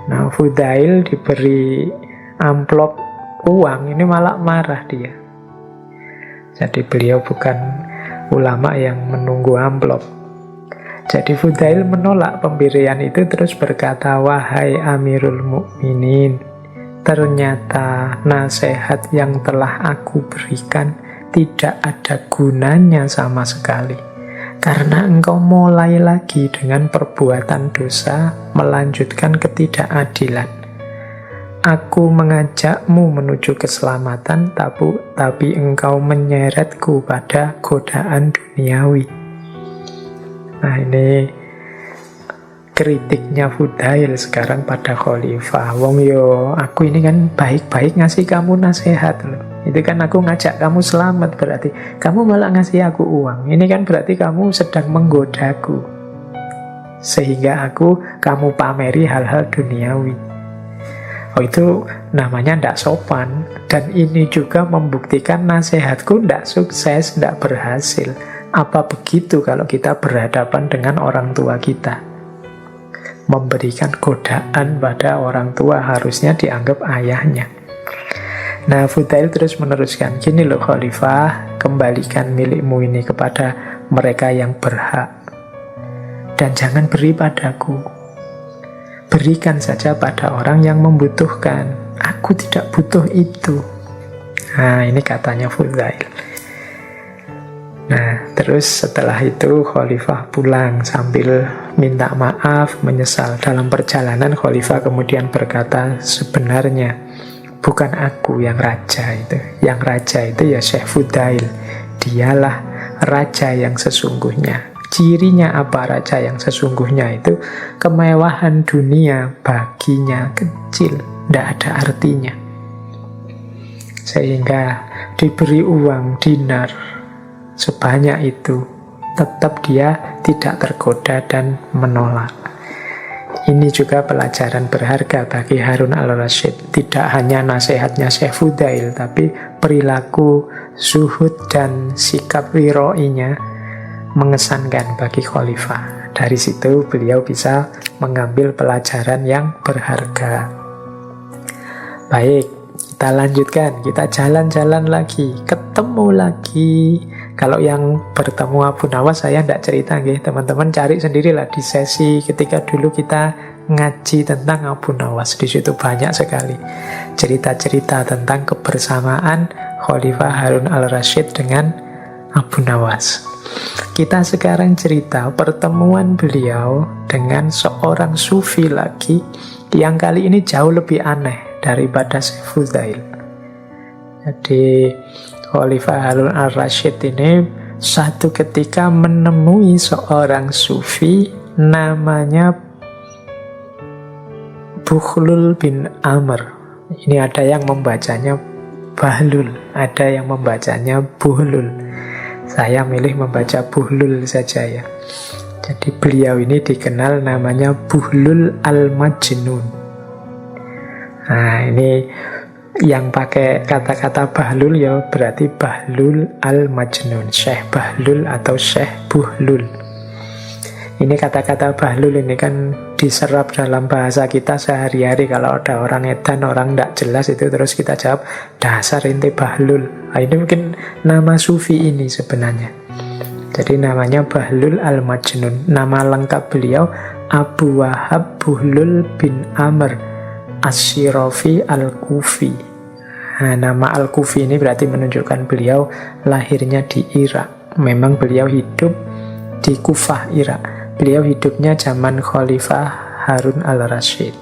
Nah, Fudail diberi amplop uang, ini malah marah dia. Jadi beliau bukan ulama yang menunggu amplop. Jadi Fudail menolak pemberian itu, terus berkata, wahai Amirul Mukminin, ternyata nasihat yang telah aku berikan tidak ada gunanya sama sekali. Karena engkau mulai lagi dengan perbuatan dosa, melanjutkan ketidakadilan. Aku mengajakmu menuju keselamatan, tapi engkau menyeretku pada godaan duniawi. Nah, ini kritiknya Fudail sekarang pada Khalifah. Wong yo, aku ini kan baik-baik ngasih kamu nasihat loh. Itu kan aku ngajak kamu selamat, berarti kamu malah ngasih aku uang. Ini kan berarti kamu sedang menggodaku, sehingga kamu pameri hal-hal duniawi. Oh, itu namanya tidak sopan. Dan ini juga membuktikan nasihatku tidak sukses, tidak berhasil. Apa begitu kalau kita berhadapan dengan orang tua kita? Memberikan godaan pada orang tua harusnya dianggap ayahnya. Nah, Fudail terus meneruskan, gini loh Khalifah, kembalikan milikmu ini kepada mereka yang berhak. Dan jangan beri padaku. Berikan saja pada orang yang membutuhkan. Aku tidak butuh itu. Nah, ini katanya Fudail. Nah, terus setelah itu Khalifah pulang sambil minta maaf, menyesal. Dalam perjalanan Khalifah kemudian berkata, sebenarnya bukan aku yang raja itu. Yang raja itu ya Syekh Fudail. Dialah raja yang sesungguhnya. Cirinya apa raja yang sesungguhnya itu? Kemewahan dunia baginya kecil, tidak ada artinya. Sehingga diberi uang dinar sebanyak itu, tetap dia tidak tergoda dan menolak. Ini juga pelajaran berharga bagi Harun al-Rasyid. Tidak hanya nasihatnya Syekh Fudail, tapi perilaku zuhud dan sikap wiro'inya mengesankan bagi Khalifah. Dari situ beliau bisa mengambil pelajaran yang berharga. Baik, kita lanjutkan. Kita jalan-jalan lagi, ketemu lagi. Kalau yang bertemu Abu Nawas saya tidak cerita, teman-teman cari sendirilah di sesi ketika dulu kita ngaji tentang Abu Nawas. Di situ banyak sekali cerita-cerita tentang kebersamaan Khalifah Harun al-Rasyid dengan Abu Nawas. Kita sekarang cerita pertemuan beliau dengan seorang sufi lagi, yang kali ini jauh lebih aneh daripada Syekh Fudail. Jadi Khalifah Harun al-Rasyid ini satu ketika menemui seorang sufi namanya Bukhlul bin Amr. Ini ada yang membacanya Bahlul, ada yang membacanya Buhlul. Saya milih membaca Buhlul saja ya. Jadi beliau ini dikenal namanya Buhlul Al-Majnun. Nah ini yang pakai kata-kata Bahlul ya berarti Bahlul Al-Majnun, Syekh Bahlul atau Syekh Buhlul. Ini kata-kata Bahlul ini kan diserap dalam bahasa kita sehari-hari. Kalau ada orang edan, orang tidak jelas itu terus kita jawab, dasar ente Bahlul. Nah, ini mungkin nama sufi ini sebenarnya. Jadi namanya Bahlul Al-Majnun. Nama lengkap beliau Abu Wahab Buhlul bin Amr As-Sirafi Al-Kufi. Nah, nama Al-Kufi ini berarti menunjukkan beliau lahirnya di Irak. Memang beliau hidup di Kufah, Irak. Beliau hidupnya zaman Khalifah Harun Al-Rasyid.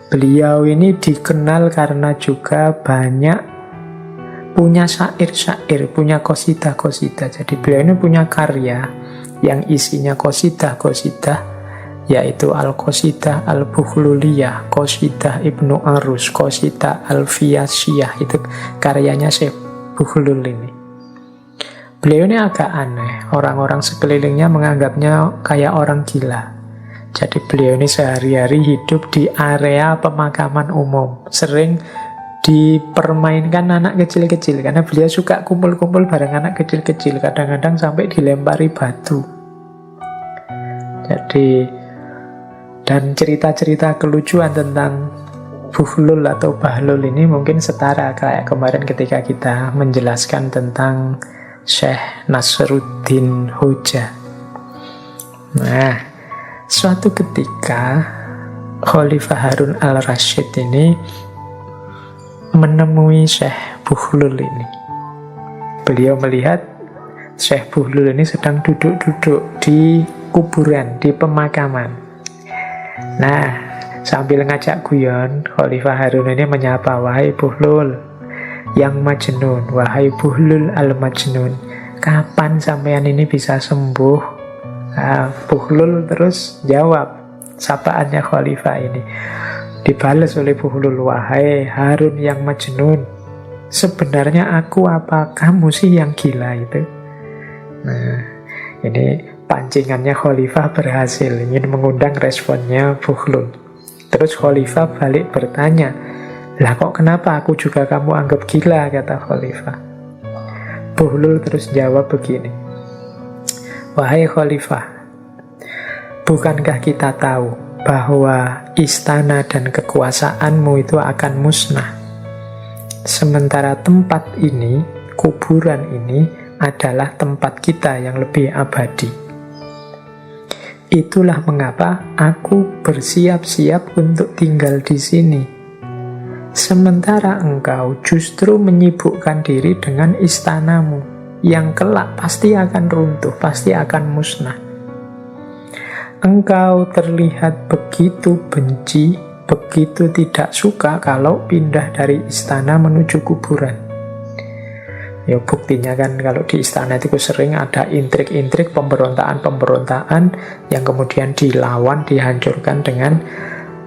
Beliau ini dikenal karena juga banyak punya syair-syair, punya qasidah-qasidah. Jadi beliau ini punya karya yang isinya qasidah-qasidah, yaitu Al-Qasidah Al-Bukhluliyah, Qasidah Ibnu Arus, Qasidah Al-Fiyasiyah. Itu karyanya Syekh Bukhlul ini. Beliau ini agak aneh. Orang-orang sekelilingnya menganggapnya kayak orang gila. Jadi beliau ini sehari-hari hidup di area pemakaman umum. Sering dipermainkan anak kecil-kecil karena beliau suka kumpul-kumpul bareng anak kecil-kecil, kadang-kadang sampai dilempari batu. Jadi dan cerita-cerita kelucuan tentang Buhlul atau Bahlul ini mungkin setara kayak kemarin ketika kita menjelaskan tentang Syekh Nasruddin Hoja. Nah, suatu ketika Khalifah Harun Al-Rasyid ini menemui Syekh Buhlul ini. Beliau melihat Syekh Buhlul ini sedang duduk-duduk di kuburan, di pemakaman. Nah, sambil ngajak guyon, Khalifah Harun ini menyapa, "Wahai Buhlul yang Majnun, wahai Buhlul Al-Majnun, kapan sampean ini bisa sembuh?" Nah, Buhlul terus jawab sapaannya Khalifah ini. Dibalas oleh Buhlul, "Wahai Harun yang Majnun, sebenarnya aku apa kamu sih yang gila itu?" Nah, ini pancingannya Khalifah berhasil, ingin mengundang responnya Buhlul. Terus Khalifah balik bertanya, "Lah kok kenapa aku juga kamu anggap gila?" kata Khalifah. Buhlul terus jawab begini, "Wahai Khalifah, bukankah kita tahu bahwa istana dan kekuasaanmu itu akan musnah. Sementara tempat ini, kuburan ini, adalah tempat kita yang lebih abadi. Itulah mengapa aku bersiap-siap untuk tinggal di sini. Sementara engkau justru menyibukkan diri dengan istanamu, yang kelak pasti akan runtuh, pasti akan musnah. Engkau terlihat begitu benci, begitu tidak suka kalau pindah dari istana menuju kuburan." Ya buktinya kan kalau di istana itu sering ada intrik-intrik, pemberontakan yang kemudian dilawan, dihancurkan dengan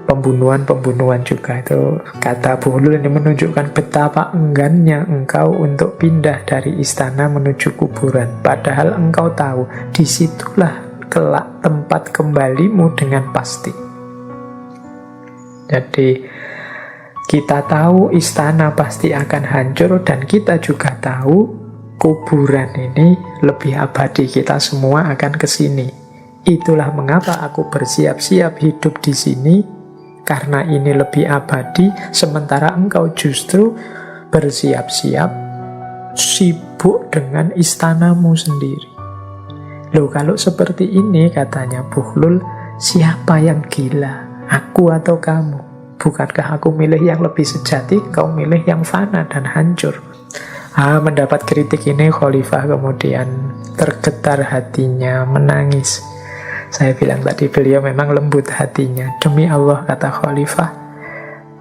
pembunuhan-pembunuhan juga. Itu kata Buhlul ini menunjukkan betapa enggannya engkau untuk pindah dari istana menuju kuburan. Padahal engkau tahu disitulah kelak tempat kembalimu dengan pasti. Jadi kita tahu istana pasti akan hancur, dan kita juga tahu kuburan ini lebih abadi, kita semua akan ke sini. Itulah mengapa aku bersiap-siap hidup di sini, karena ini lebih abadi, sementara engkau justru bersiap-siap sibuk dengan istanamu sendiri. Loh, kalau seperti ini, katanya Buhlul, siapa yang gila? Aku atau kamu? Bukankah aku milih yang lebih sejati, kau milih yang fana dan hancur? Mendapat kritik ini, Khalifah kemudian tergetar hatinya, menangis. Saya bilang tadi beliau memang lembut hatinya. Demi Allah, kata Khalifah,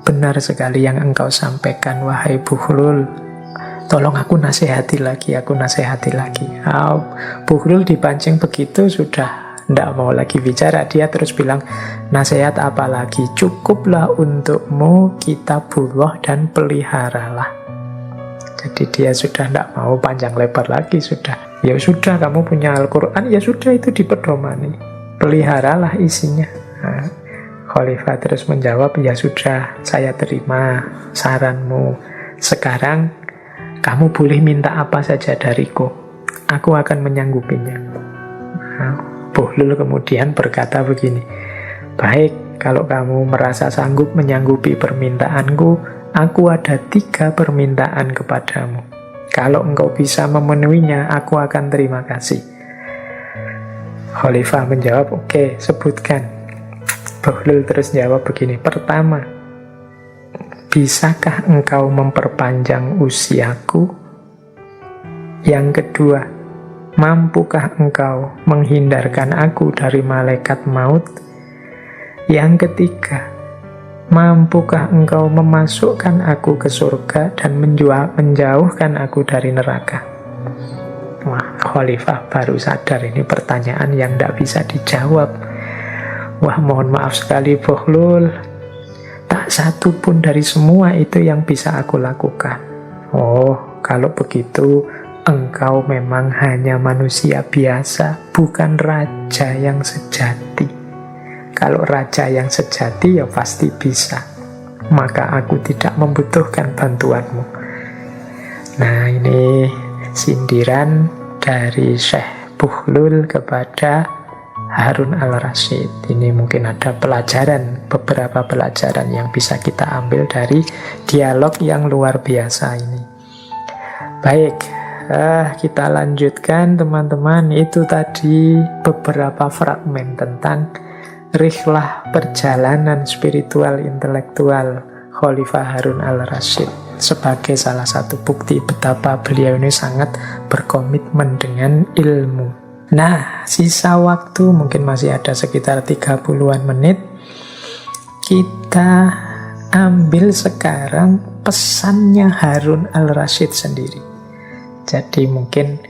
benar sekali yang engkau sampaikan, wahai Buhlul. Tolong aku nasihati lagi, Buhlul dipancing begitu, sudah tidak mau lagi bicara. Dia terus bilang, nasihat apa lagi? Cukuplah untukmu kitabullah dan peliharalah. Jadi dia sudah tidak mau panjang lebar lagi, sudah. Ya sudah, kamu punya Al-Quran, ya sudah, itu dipedomani. Peliharalah isinya. Nah, Khalifah terus menjawab, ya sudah, saya terima saranmu. Sekarang kamu boleh minta apa saja dariku, aku akan menyanggupinya. Nah, Bahlul kemudian berkata begini, baik, kalau kamu merasa sanggup menyanggupi permintaanku, aku ada 3 permintaan kepadamu. Kalau engkau bisa memenuhinya, aku akan terima kasih. Khalifah menjawab, oke, sebutkan. Bahlul terus jawab begini, pertama, bisakah engkau memperpanjang usiaku? Yang kedua, mampukah engkau menghindarkan aku dari malaikat maut? Yang ketiga, mampukah engkau memasukkan aku ke surga dan menjauhkan aku dari neraka? Wah, Khalifah baru sadar ini pertanyaan yang tidak bisa dijawab. Wah, mohon maaf sekali Bahlul, tak satu pun dari semua itu yang bisa aku lakukan. Oh, kalau begitu engkau memang hanya manusia biasa, bukan raja yang sejati. Kalau raja yang sejati ya pasti bisa. Maka aku tidak membutuhkan bantuanmu. Nah, ini sindiran dari Syekh Bahlul kepada Harun al-Rasyid. Ini mungkin ada beberapa pelajaran yang bisa kita ambil dari dialog yang luar biasa ini. Baik, kita lanjutkan teman-teman. Itu tadi beberapa fragmen tentang rihlah perjalanan spiritual intelektual Khalifah Harun al-Rasyid sebagai salah satu bukti betapa beliau ini sangat berkomitmen dengan ilmu. Nah, sisa waktu mungkin masih ada sekitar 30-an menit. Kita ambil sekarang pesannya Harun al-Rasyid sendiri. Jadi mungkin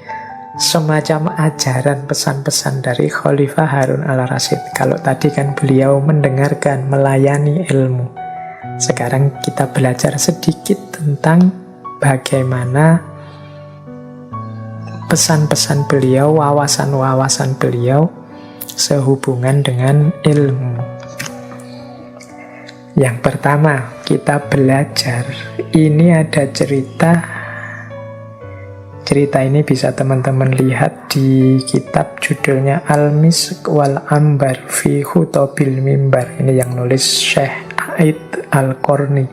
semacam ajaran pesan-pesan dari Khalifah Harun al-Rasyid. Kalau tadi kan beliau mendengarkan, melayani ilmu. Sekarang kita belajar sedikit tentang bagaimana pesan-pesan beliau, wawasan-wawasan beliau sehubungan dengan ilmu. Yang pertama, kita belajar. Ini ada cerita ini bisa teman-teman lihat di kitab judulnya Al-Misk wal Ambar fi Khutobil Mimbar. Ini yang nulis Syekh Aid Al-Qarni.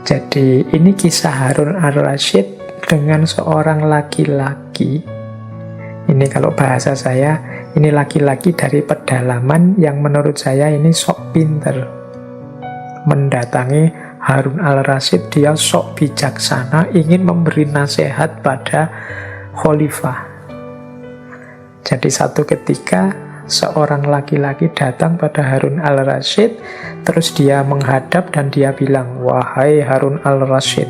Jadi ini kisah Harun al-Rasyid dengan seorang laki-laki. Ini kalau bahasa saya, ini laki-laki dari pedalaman yang menurut saya ini sok pinter. Mendatangi Harun al-Rasyid, dia sok bijaksana, ingin memberi nasihat pada Khalifah. Jadi satu ketika seorang laki-laki datang pada Harun al-Rasyid, terus dia menghadap dan dia bilang, wahai Harun al-Rasyid,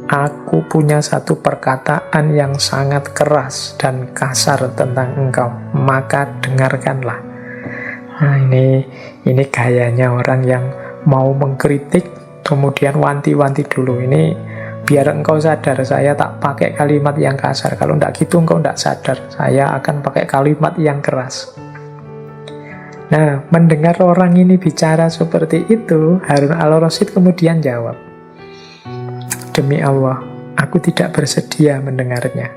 aku punya satu perkataan yang sangat keras dan kasar tentang engkau, maka dengarkanlah. Nah, ini gayanya orang yang mau mengkritik, kemudian wanti-wanti dulu. Ini biar engkau sadar, saya tak pakai kalimat yang kasar. Kalau enggak gitu engkau enggak sadar, saya akan pakai kalimat yang keras. Nah, mendengar orang ini bicara seperti itu, Harun al-Rasyid kemudian jawab, demi Allah, aku tidak bersedia mendengarnya.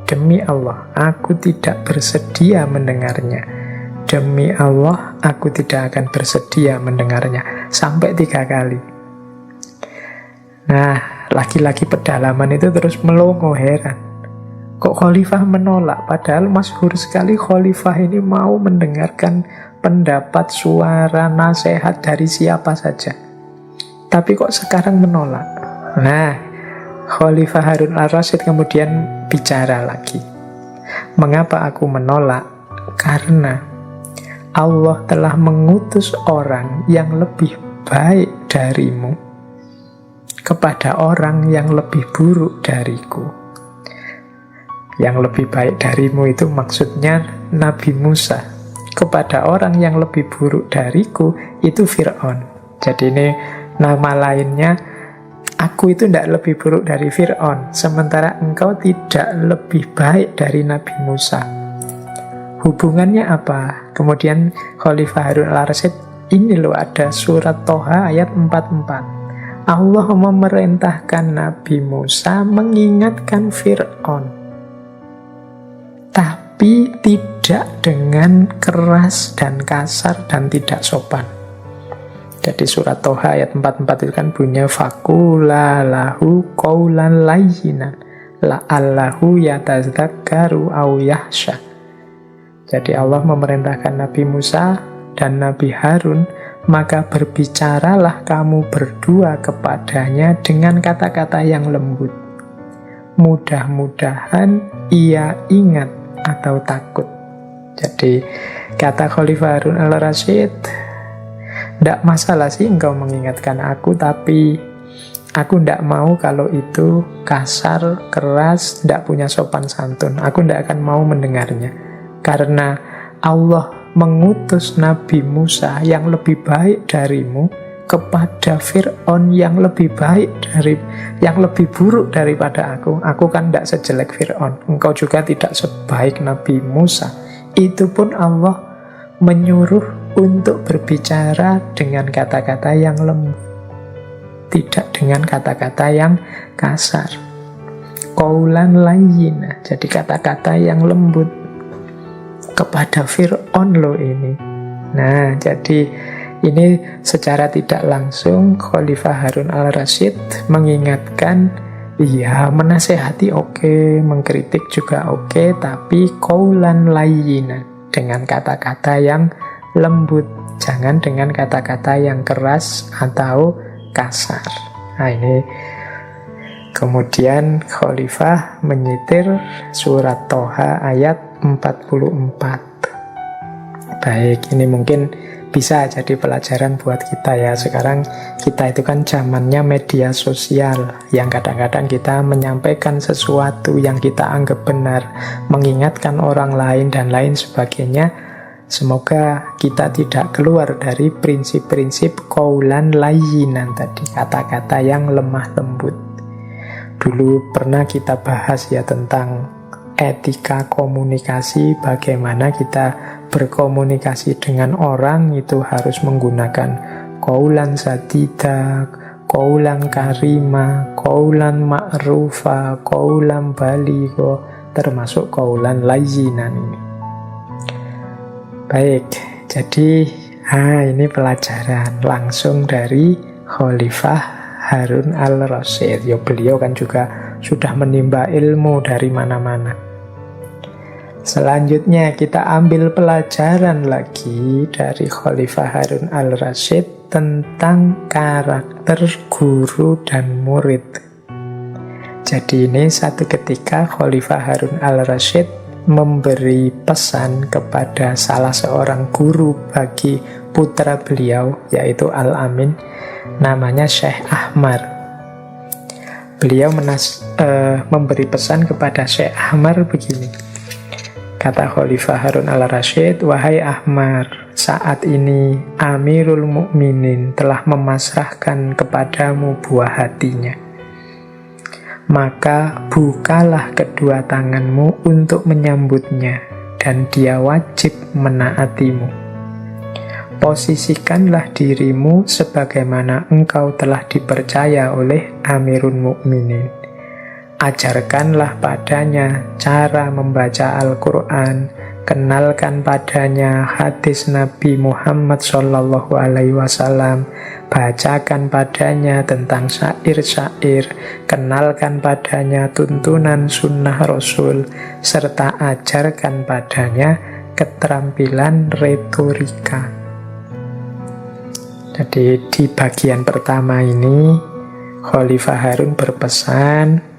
Demi Allah, aku tidak bersedia mendengarnya. Demi Allah, aku tidak akan bersedia mendengarnya. Sampai 3 kali. Nah, laki-laki pedalaman itu terus melongo heran. Kok Khalifah menolak? Padahal masyhur sekali Khalifah ini mau mendengarkan pendapat, suara, nasihat dari siapa saja. Tapi kok sekarang menolak? Nah, Khalifah Harun al-Rasyid kemudian bicara lagi. Mengapa aku menolak? Karena Allah telah mengutus orang yang lebih baik darimu kepada orang yang lebih buruk dariku. Yang lebih baik darimu itu maksudnya Nabi Musa. Kepada orang yang lebih buruk dariku itu Fir'aun. Jadi ini nama lainnya Aku itu tidak lebih buruk dari Fir'aun, sementara engkau tidak lebih baik dari Nabi Musa. Hubungannya apa? Kemudian Khalifah Harun al-Rasyid, ini loh ada surat Toha ayat 44. Allah memerintahkan Nabi Musa mengingatkan Fir'aun, tapi tidak dengan keras dan kasar dan tidak sopan. Jadi surat Toha ayat 44 itu kan bunyinya faqula lahu qaulan layyinan la'allahu yatadzakkaru aw yakhsha. Jadi Allah memerintahkan Nabi Musa dan Nabi Harun, maka berbicaralah kamu berdua kepadanya dengan kata-kata yang lembut. Mudah-mudahan ia ingat atau takut. Jadi kata Khalifah Harun al-Rasyid, tidak masalah sih engkau mengingatkan aku, tapi aku tidak mau kalau itu kasar, keras, tidak punya sopan santun. Aku tidak akan mau mendengarnya. Karena Allah mengutus Nabi Musa yang lebih baik darimu kepada Fir'aun yang lebih buruk daripada aku. Aku kan tidak sejelek Fir'aun. Engkau juga tidak sebaik Nabi Musa. Itu pun Allah menyuruh untuk berbicara dengan kata-kata yang lembut, tidak dengan kata-kata yang kasar. Qaulan layyina, jadi kata-kata yang lembut kepada Fir'aun loh ini. Nah, jadi ini secara tidak langsung Khalifah Harun al-Rasyid mengingatkan, iya, menasehati oke, mengkritik juga oke, tapi qaulan layyina, dengan kata-kata yang lembut, jangan dengan kata-kata yang keras atau kasar. Nah, ini kemudian Khalifah menyitir surat Toha ayat 44. Baik, ini mungkin bisa jadi pelajaran buat kita ya. Sekarang kita itu kan zamannya media sosial, yang kadang-kadang kita menyampaikan sesuatu yang kita anggap benar, mengingatkan orang lain dan lain sebagainya. Semoga kita tidak keluar dari prinsip-prinsip qaulan layyinan tadi, kata-kata yang lemah lembut. Dulu pernah kita bahas ya tentang etika komunikasi, bagaimana kita berkomunikasi dengan orang itu harus menggunakan qaulan sadida, qaulan karima, qaulan ma'rufa, qaulan baligho, termasuk qaulan layyinan ini. Baik, jadi ini pelajaran langsung dari Khalifah Harun al-Rasyid. Ya, beliau kan juga sudah menimba ilmu dari mana-mana. Selanjutnya kita ambil pelajaran lagi dari Khalifah Harun al-Rasyid tentang karakter guru dan murid. Jadi ini satu ketika Khalifah Harun al-Rasyid memberi pesan kepada salah seorang guru bagi putra beliau, yaitu Al-Amin, namanya Syekh Ahmar. Beliau memberi pesan kepada Syekh Ahmar begini. Kata Khalifah Harun al-Rasyid, wahai Ahmar, saat ini Amirul Mukminin telah memasrahkan kepadamu buah hatinya. Maka bukalah kedua tanganmu untuk menyambutnya, dan dia wajib menaatimu. Posisikanlah dirimu sebagaimana engkau telah dipercaya oleh Amirul Mukminin. Ajarkanlah padanya cara membaca Al-Quran, kenalkan padanya hadis Nabi Muhammad SAW, bacakan padanya tentang syair-syair, kenalkan padanya tuntunan sunnah Rasul, serta ajarkan padanya keterampilan retorika. Jadi di bagian pertama ini Khalifah Harun berpesan,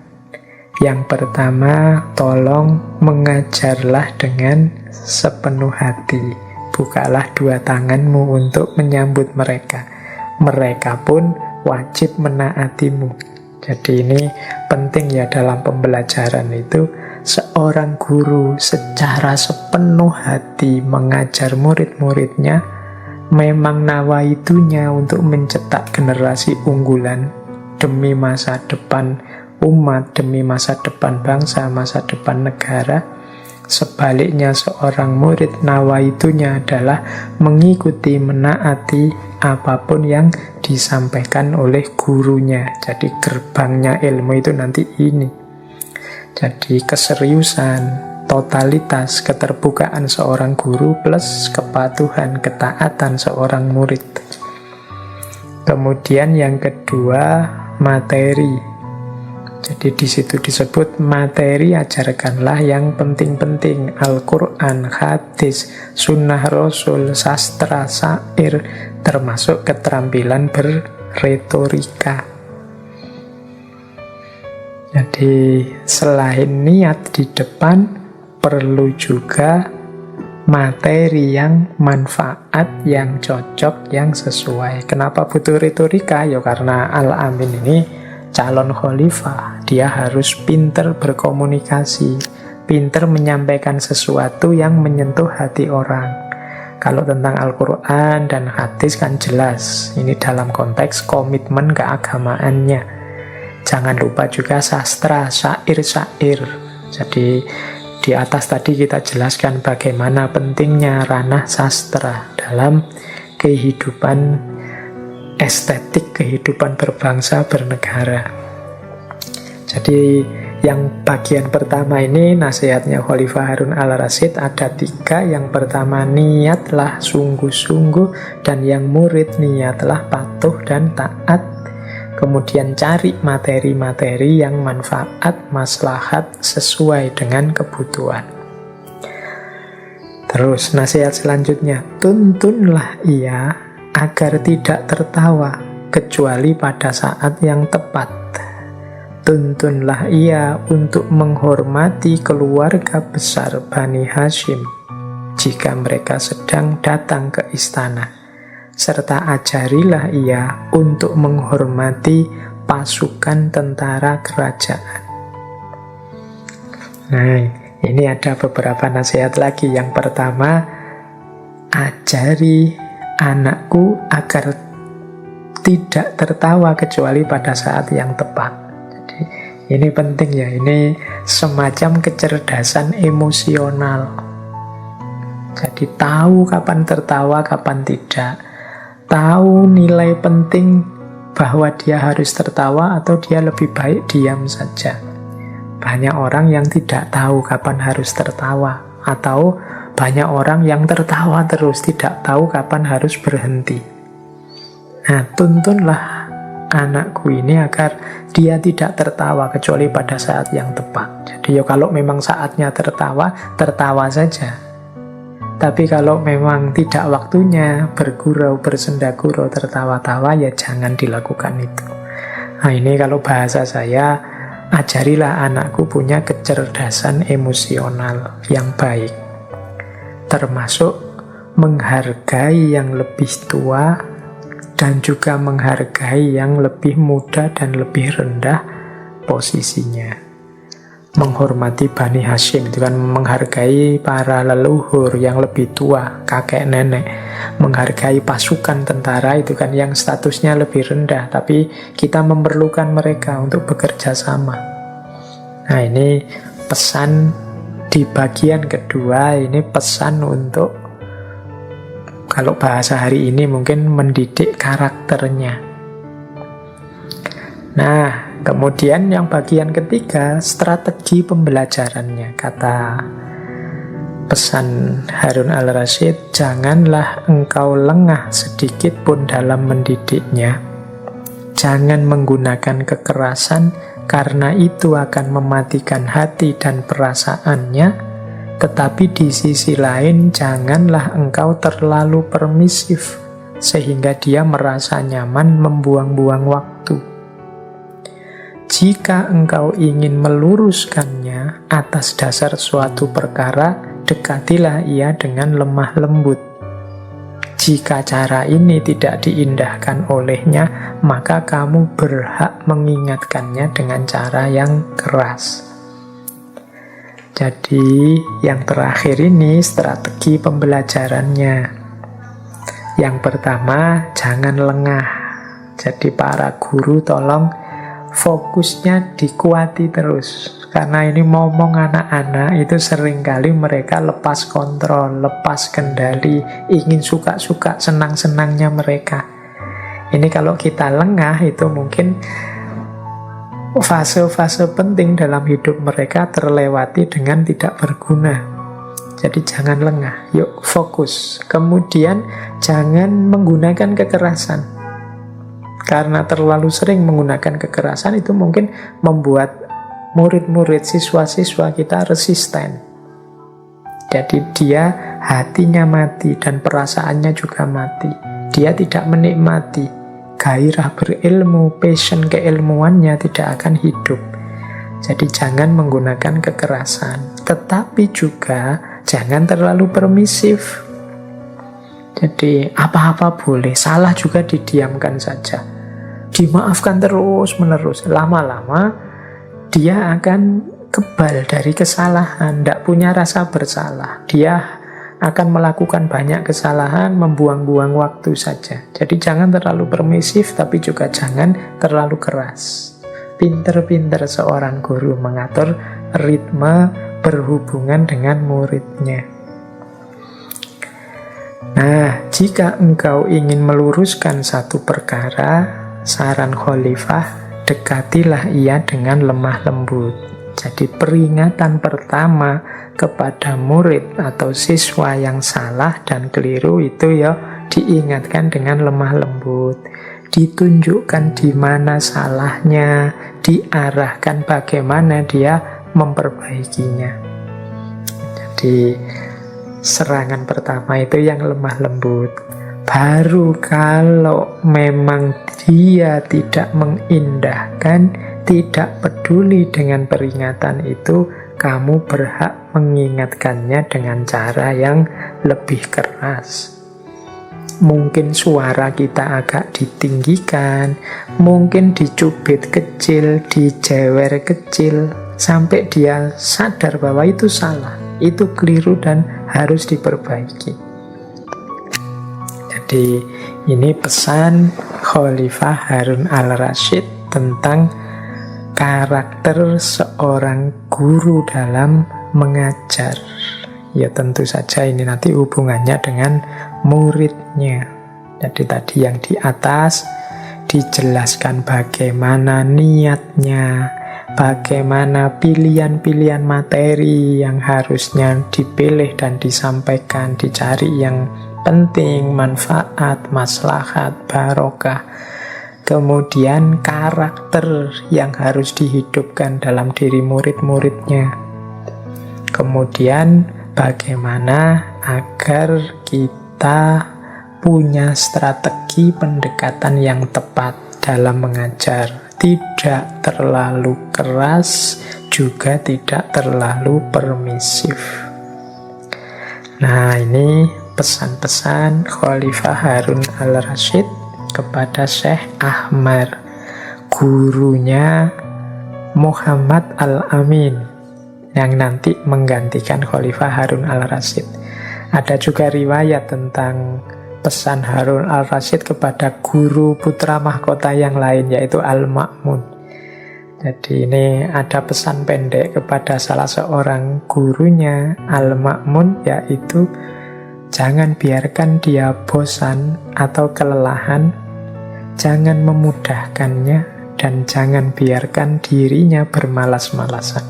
yang pertama, tolong mengajarlah dengan sepenuh hati. Bukalah dua tanganmu untuk menyambut mereka. Mereka pun wajib menaatimu. Jadi ini penting ya dalam pembelajaran itu, seorang guru secara sepenuh hati mengajar murid-muridnya, memang nawaitunya untuk mencetak generasi unggulan demi masa depan umat, demi masa depan bangsa, masa depan negara. Sebaliknya seorang murid nawaitunya adalah mengikuti, menaati apapun yang disampaikan oleh gurunya. Jadi gerbangnya ilmu itu nanti ini. Jadi keseriusan, totalitas, keterbukaan seorang guru plus kepatuhan, ketaatan seorang murid. Kemudian yang kedua, materi. Jadi di situ disebut materi, ajarkanlah yang penting-penting. Al-Quran, hadis, sunnah Rasul, sastra, syair, termasuk keterampilan berretorika. Jadi selain niat di depan, perlu juga materi yang manfaat, yang cocok, yang sesuai. Kenapa butuh retorika? Ya karena Al-Amin ini calon khalifah. Dia harus pinter berkomunikasi, pinter menyampaikan sesuatu yang menyentuh hati orang. Kalau tentang Al-Quran dan hadis kan jelas, ini dalam konteks komitmen keagamaannya. Jangan lupa juga sastra, syair-syair. Jadi di atas tadi kita jelaskan bagaimana pentingnya ranah sastra dalam kehidupan estetik, kehidupan berbangsa, bernegara. Jadi yang bagian pertama ini nasihatnya Khalifah Harun al-Rasyid ada 3. Yang pertama, niatlah sungguh-sungguh, dan yang murid niatlah patuh dan taat. Kemudian cari materi-materi yang manfaat, maslahat, sesuai dengan kebutuhan. Terus nasihat selanjutnya, tuntunlah ia agar tidak tertawa kecuali pada saat yang tepat. Tuntunlah ia untuk menghormati keluarga besar Bani Hashim jika mereka sedang datang ke istana. Serta ajarilah ia untuk menghormati pasukan tentara kerajaan. Nah, ini ada beberapa nasihat lagi. Yang pertama, ajari anakku agar tidak tertawa kecuali pada saat yang tepat. Jadi ini penting ya, ini semacam kecerdasan emosional. Jadi tahu kapan tertawa, kapan tidak. Tahu nilai penting bahwa dia harus tertawa atau dia lebih baik diam saja. Banyak orang yang tidak tahu kapan harus tertawa, atau banyak orang yang tertawa terus tidak tahu kapan harus berhenti. Nah, tuntunlah anakku ini agar dia tidak tertawa kecuali pada saat yang tepat. Jadi ya kalau memang saatnya tertawa, tertawa saja. Tapi kalau memang tidak waktunya bergurau, bersenda-gurau, tertawa-tawa, ya jangan dilakukan itu. Nah ini kalau bahasa saya, ajarilah anakku punya kecerdasan emosional yang baik. Termasuk menghargai yang lebih tua dan juga menghargai yang lebih muda dan lebih rendah posisinya. Menghormati Bani Hashim itu kan menghargai para leluhur yang lebih tua, kakek nenek. Menghargai pasukan tentara itu kan yang statusnya lebih rendah, tapi kita memerlukan mereka untuk bekerja sama. Nah ini pesan di bagian kedua, ini pesan untuk, kalau bahasa hari ini mungkin mendidik karakternya. Nah, kemudian yang bagian ketiga, strategi pembelajarannya. Kata pesan Harun al-Rasyid, janganlah engkau lengah sedikit pun dalam mendidiknya. Jangan menggunakan kekerasan, karena itu akan mematikan hati dan perasaannya. Tetapi di sisi lain, janganlah engkau terlalu permisif, sehingga dia merasa nyaman membuang-buang waktu. Jika engkau ingin meluruskannya atas dasar suatu perkara, dekatilah ia dengan lemah lembut. Jika cara ini tidak diindahkan olehnya, maka kamu berhak mengingatkannya dengan cara yang keras. Jadi, yang terakhir ini strategi pembelajarannya. Yang pertama, jangan lengah. Jadi para guru tolong fokusnya dikuati terus. Karena ini ngomong anak-anak itu seringkali mereka lepas kontrol, lepas kendali, ingin suka-suka, senang-senangnya mereka. Ini kalau kita lengah itu mungkin fase-fase penting dalam hidup mereka terlewati dengan tidak berguna. Jadi jangan lengah, yuk fokus. Kemudian jangan menggunakan kekerasan. Karena terlalu sering menggunakan kekerasan itu mungkin membuat murid-murid, siswa-siswa kita resisten. Jadi dia hatinya mati dan perasaannya juga mati. Dia tidak menikmati. Gairah berilmu, passion keilmuannya tidak akan hidup. Jadi jangan menggunakan kekerasan. Tetapi juga jangan terlalu permisif. Jadi apa-apa boleh, salah juga didiamkan saja. Dimaafkan terus-menerus. Lama-lama dia akan kebal dari kesalahan, tidak punya rasa bersalah. Dia akan melakukan banyak kesalahan, membuang-buang waktu saja. Jadi jangan terlalu permisif, tapi juga jangan terlalu keras. Pinter-pinter seorang guru mengatur ritme berhubungan dengan muridnya. Nah, jika engkau ingin meluruskan satu perkara, saran khalifah, dekatilah ia dengan lemah lembut. Jadi peringatan pertama kepada murid atau siswa yang salah dan keliru itu ya diingatkan dengan lemah lembut. Ditunjukkan di mana salahnya, diarahkan bagaimana dia memperbaikinya. Jadi serangan pertama itu yang lemah lembut. Baru kalau memang dia tidak mengindahkan, tidak peduli dengan peringatan itu, kamu berhak mengingatkannya dengan cara yang lebih keras. Mungkin suara kita agak ditinggikan, mungkin dicubit kecil, dijewer kecil, sampai dia sadar bahwa itu salah, itu keliru dan harus diperbaiki. Jadi ini pesan Khalifah Harun al-Rasyid tentang karakter seorang guru dalam mengajar. Ya tentu saja ini nanti hubungannya dengan muridnya. Jadi tadi yang di atas dijelaskan bagaimana niatnya, bagaimana pilihan-pilihan materi yang harusnya dipilih dan disampaikan, dicari yang penting, manfaat, maslahat, barokah. Kemudian karakter yang harus dihidupkan dalam diri murid-muridnya. Kemudian bagaimana agar kita punya strategi pendekatan yang tepat dalam mengajar. Tidak terlalu keras, juga tidak terlalu permisif. Nah, ini pesan-pesan Khalifah Harun al-Rasyid kepada Syekh Ahmar, gurunya Muhammad al-Amin, yang nanti menggantikan Khalifah Harun al-Rasyid. Ada juga riwayat tentang pesan Harun al-Rasyid kepada guru putra mahkota yang lain, yaitu Al-Ma'mun. Jadi ini ada pesan pendek kepada salah seorang gurunya, Al-Ma'mun, yaitu jangan biarkan dia bosan atau kelelahan, jangan memudahkannya, dan jangan biarkan dirinya bermalas-malasan.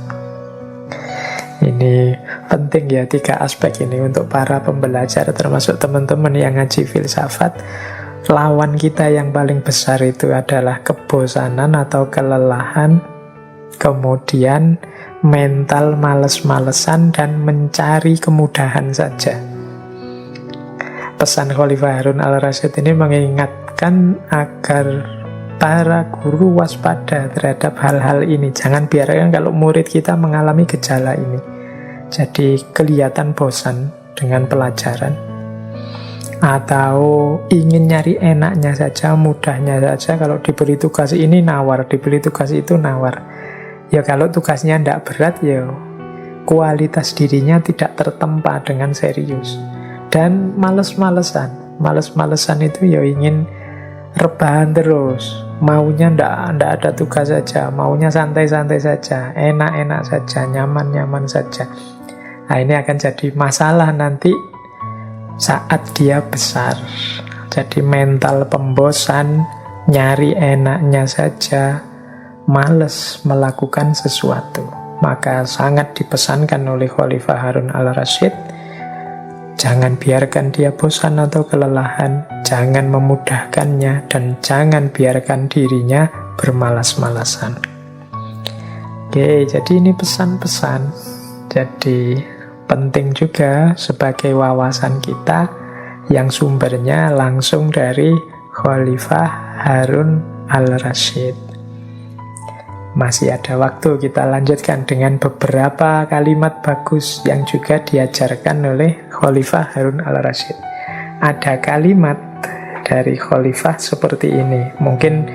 Ini penting ya, 3 aspek ini untuk para pembelajar, termasuk teman-teman yang ngaji filsafat. Lawan kita yang paling besar itu adalah kebosanan atau kelelahan, kemudian mental males-malesan, dan mencari kemudahan saja. Pesan Khalifah Harun al-Rasyid ini mengingatkan agar para guru waspada terhadap hal-hal ini. Jangan biarkan kalau murid kita mengalami gejala ini. Jadi kelihatan bosan dengan pelajaran, atau ingin nyari enaknya saja, mudahnya saja. Kalau diberi tugas ini nawar, diberi tugas itu nawar. Ya kalau tugasnya tidak berat, ya kualitas dirinya tidak tertempa dengan serius. Dan males-malesan itu ya ingin rebahan terus, maunya ndak ada tugas saja, maunya santai-santai saja, enak-enak saja, nyaman-nyaman saja. Nah, ini akan jadi masalah nanti saat dia besar. Jadi mental pembosan, nyari enaknya saja, males melakukan sesuatu. Maka sangat dipesankan oleh Khalifah Harun al-Rasyid, jangan biarkan dia bosan atau kelelahan, jangan memudahkannya, dan jangan biarkan dirinya bermalas-malasan. Oke, jadi ini pesan-pesan. Jadi penting juga sebagai wawasan kita yang sumbernya langsung dari Khalifah Harun al-Rasyid. Masih ada waktu, kita lanjutkan dengan beberapa kalimat bagus yang juga diajarkan oleh Khalifah Harun al-Rasyid. Ada kalimat dari Khalifah seperti ini, mungkin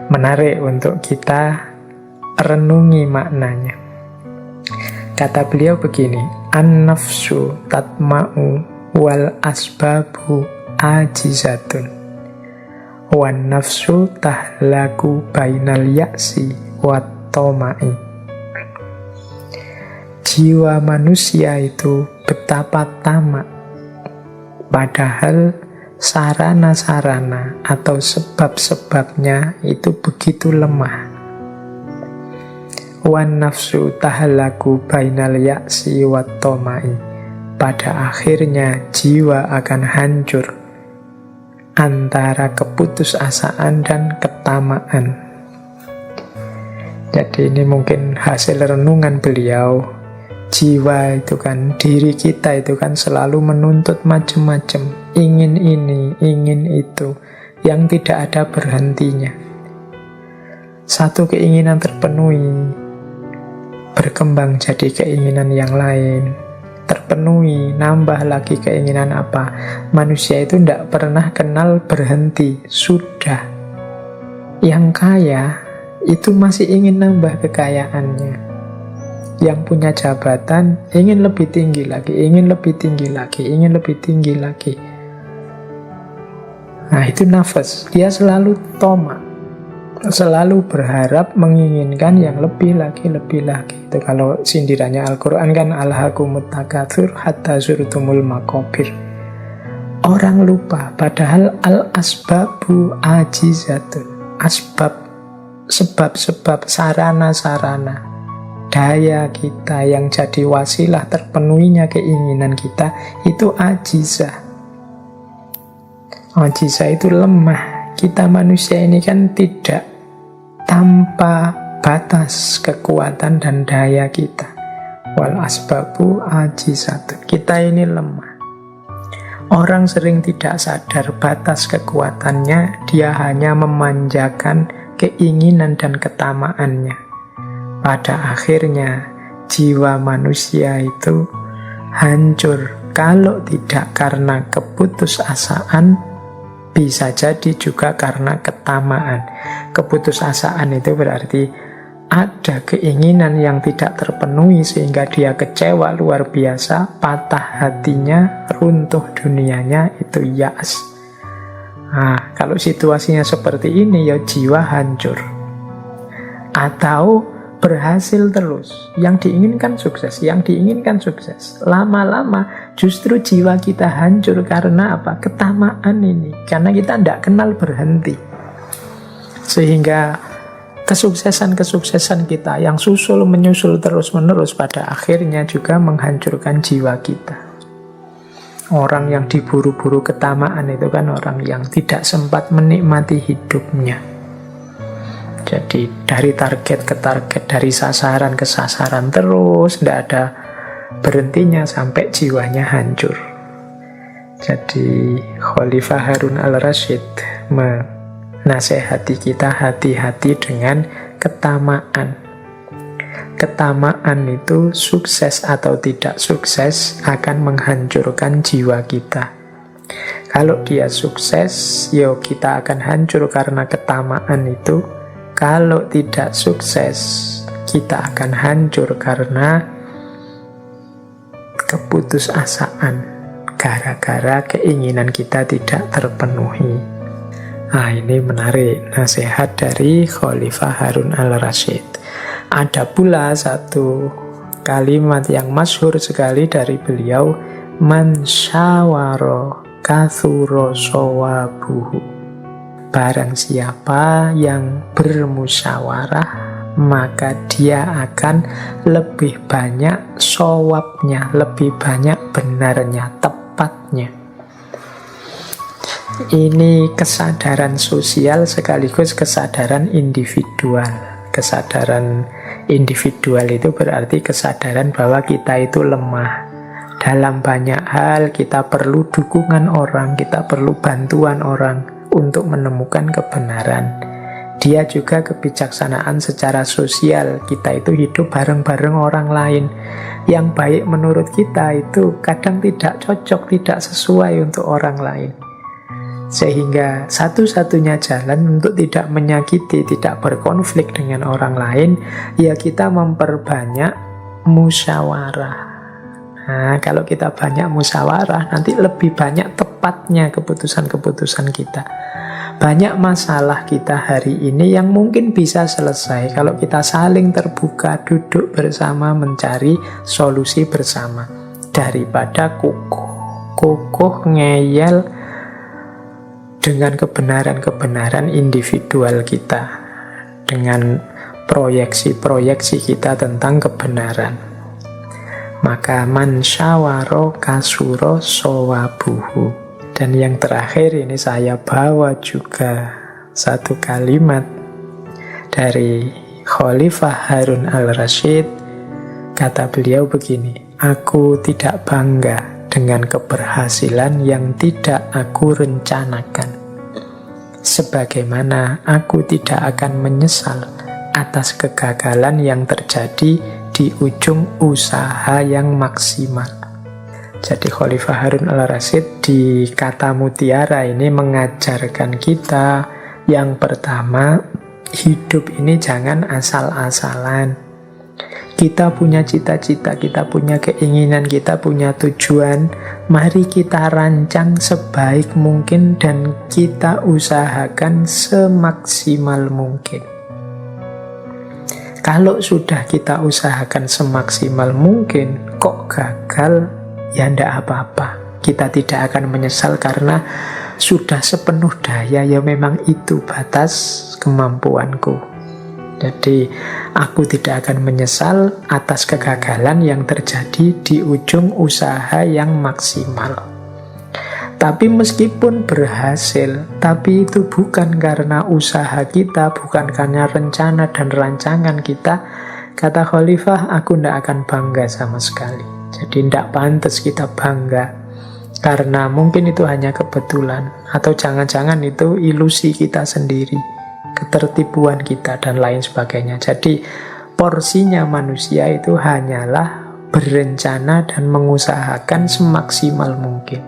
menarik untuk kita renungi maknanya. Kata beliau begini, an-nafsu tatma'u wal asbabu ajizatun wan nafsu tahlaku bainal ya'si wat toma'i. Jiwa manusia itu betapa tamak, padahal sarana-sarana atau sebab-sebabnya itu begitu lemah. Wan nafsu tahlaku bainal ya'si wat toma'i. Pada akhirnya jiwa akan hancur antara keputusasaan dan ketamaan. Jadi ini mungkin hasil renungan beliau. Jiwa itu kan, diri kita itu kan selalu menuntut macam-macam, ingin ini, ingin itu, yang tidak ada berhentinya. Satu keinginan terpenuhi, berkembang jadi keinginan yang lain, terpenuhi, nambah lagi keinginan apa. Manusia itu tidak pernah kenal berhenti, sudah. Yang kaya itu masih ingin nambah kekayaannya. Yang punya jabatan ingin lebih tinggi lagi, ingin lebih tinggi lagi, ingin lebih tinggi lagi. Nah, itu nafas. Dia selalu tomak, selalu berharap menginginkan yang lebih lagi, lebih lagi. Itu kalau sindirannya Al-Quran kan, alhaakumut takatsur hatta zurtumul maqabir. Orang lupa, padahal al-asbabu ajizatun. Asbab, sebab-sebab, sarana-sarana, daya kita yang jadi wasilah terpenuhinya keinginan kita, itu ajizah. Ajizah itu lemah. Kita manusia ini kan tidak tanpa batas kekuatan dan daya kita. Wal asbabu ajizatun. Kita ini lemah. Orang sering tidak sadar batas kekuatannya, dia hanya memanjakan keinginan dan ketamaannya. Pada akhirnya jiwa manusia itu hancur. Kalau tidak karena keputusasaan, bisa jadi juga karena ketamaan. Keputusasaan itu berarti ada keinginan yang tidak terpenuhi sehingga dia kecewa luar biasa, patah hatinya, runtuh dunianya, itu ya'as. Nah, kalau situasinya seperti ini, ya jiwa hancur. Atau berhasil terus, yang diinginkan sukses, yang diinginkan sukses. Lama-lama justru jiwa kita hancur karena apa? Ketamaan ini. Karena kita tidak kenal berhenti. Sehingga kesuksesan-kesuksesan kita yang menyusul terus-menerus pada akhirnya juga menghancurkan jiwa kita. Orang yang diburu-buru ketamaan itu kan orang yang tidak sempat menikmati hidupnya. Jadi dari target ke target, dari sasaran ke sasaran terus, tidak ada berhentinya sampai jiwanya hancur. Jadi Khalifah Harun al-Rasyid menasehati kita hati-hati dengan ketamaan. Ketamaan itu sukses atau tidak sukses akan menghancurkan jiwa kita. Kalau dia sukses, yo kita akan hancur karena ketamaan itu. Kalau tidak sukses, kita akan hancur karena keputusasaan, gara-gara keinginan kita tidak terpenuhi. Nah, ini menarik, nasihat dari Khalifah Harun al-Rasyid. Ada pula satu kalimat yang masyhur sekali dari beliau, man syawara kathura sawabuhu. Barang siapa yang bermusyawarah, maka dia akan lebih banyak shawabnya, lebih banyak benarnya, tepatnya. Ini kesadaran sosial sekaligus kesadaran individual. Kesadaran individual itu berarti kesadaran bahwa kita itu lemah. Dalam banyak hal kita perlu dukungan orang, kita perlu bantuan orang untuk menemukan kebenaran. Dia juga kebijaksanaan secara sosial. Kita itu hidup bareng-bareng orang lain. Yang baik menurut kita itu kadang tidak cocok, tidak sesuai untuk orang lain. Sehingga satu-satunya jalan untuk tidak menyakiti, tidak berkonflik dengan orang lain, ya kita memperbanyak musyawarah. Nah, kalau kita banyak musyawarah, nanti lebih banyak tepatnya keputusan-keputusan kita. Banyak masalah kita hari ini yang mungkin bisa selesai kalau kita saling terbuka, duduk bersama, mencari solusi bersama. Daripada kukuh ngeyel dengan kebenaran-kebenaran individual kita, dengan proyeksi-proyeksi kita tentang kebenaran. Maka man syawaro kasuro sawabuhu. Dan yang terakhir ini saya bawa juga satu kalimat dari Khalifah Harun al-Rasyid. Kata beliau begini, aku tidak bangga dengan keberhasilan yang tidak aku rencanakan, sebagaimana aku tidak akan menyesal atas kegagalan yang terjadi di ujung usaha yang maksimal. Jadi Khalifah Harun al-Rasyid di kata mutiara ini mengajarkan kita yang pertama, hidup ini jangan asal-asalan. Kita punya cita-cita, kita punya keinginan, kita punya tujuan. Mari kita rancang sebaik mungkin dan kita usahakan semaksimal mungkin. Kalau sudah kita usahakan semaksimal mungkin, kok gagal, ya ndak apa-apa. Kita tidak akan menyesal karena sudah sepenuh daya, ya memang itu batas kemampuanku. Jadi aku tidak akan menyesal atas kegagalan yang terjadi di ujung usaha yang maksimal. Tapi meskipun berhasil, tapi itu bukan karena usaha kita, bukan karena rencana dan rancangan kita. Kata Khalifah, aku tidak akan bangga sama sekali. Jadi tidak pantas kita bangga, karena mungkin itu hanya kebetulan, atau jangan-jangan itu ilusi kita sendiri, ketertipuan kita dan lain sebagainya. Jadi porsinya manusia itu hanyalah berencana dan mengusahakan semaksimal mungkin.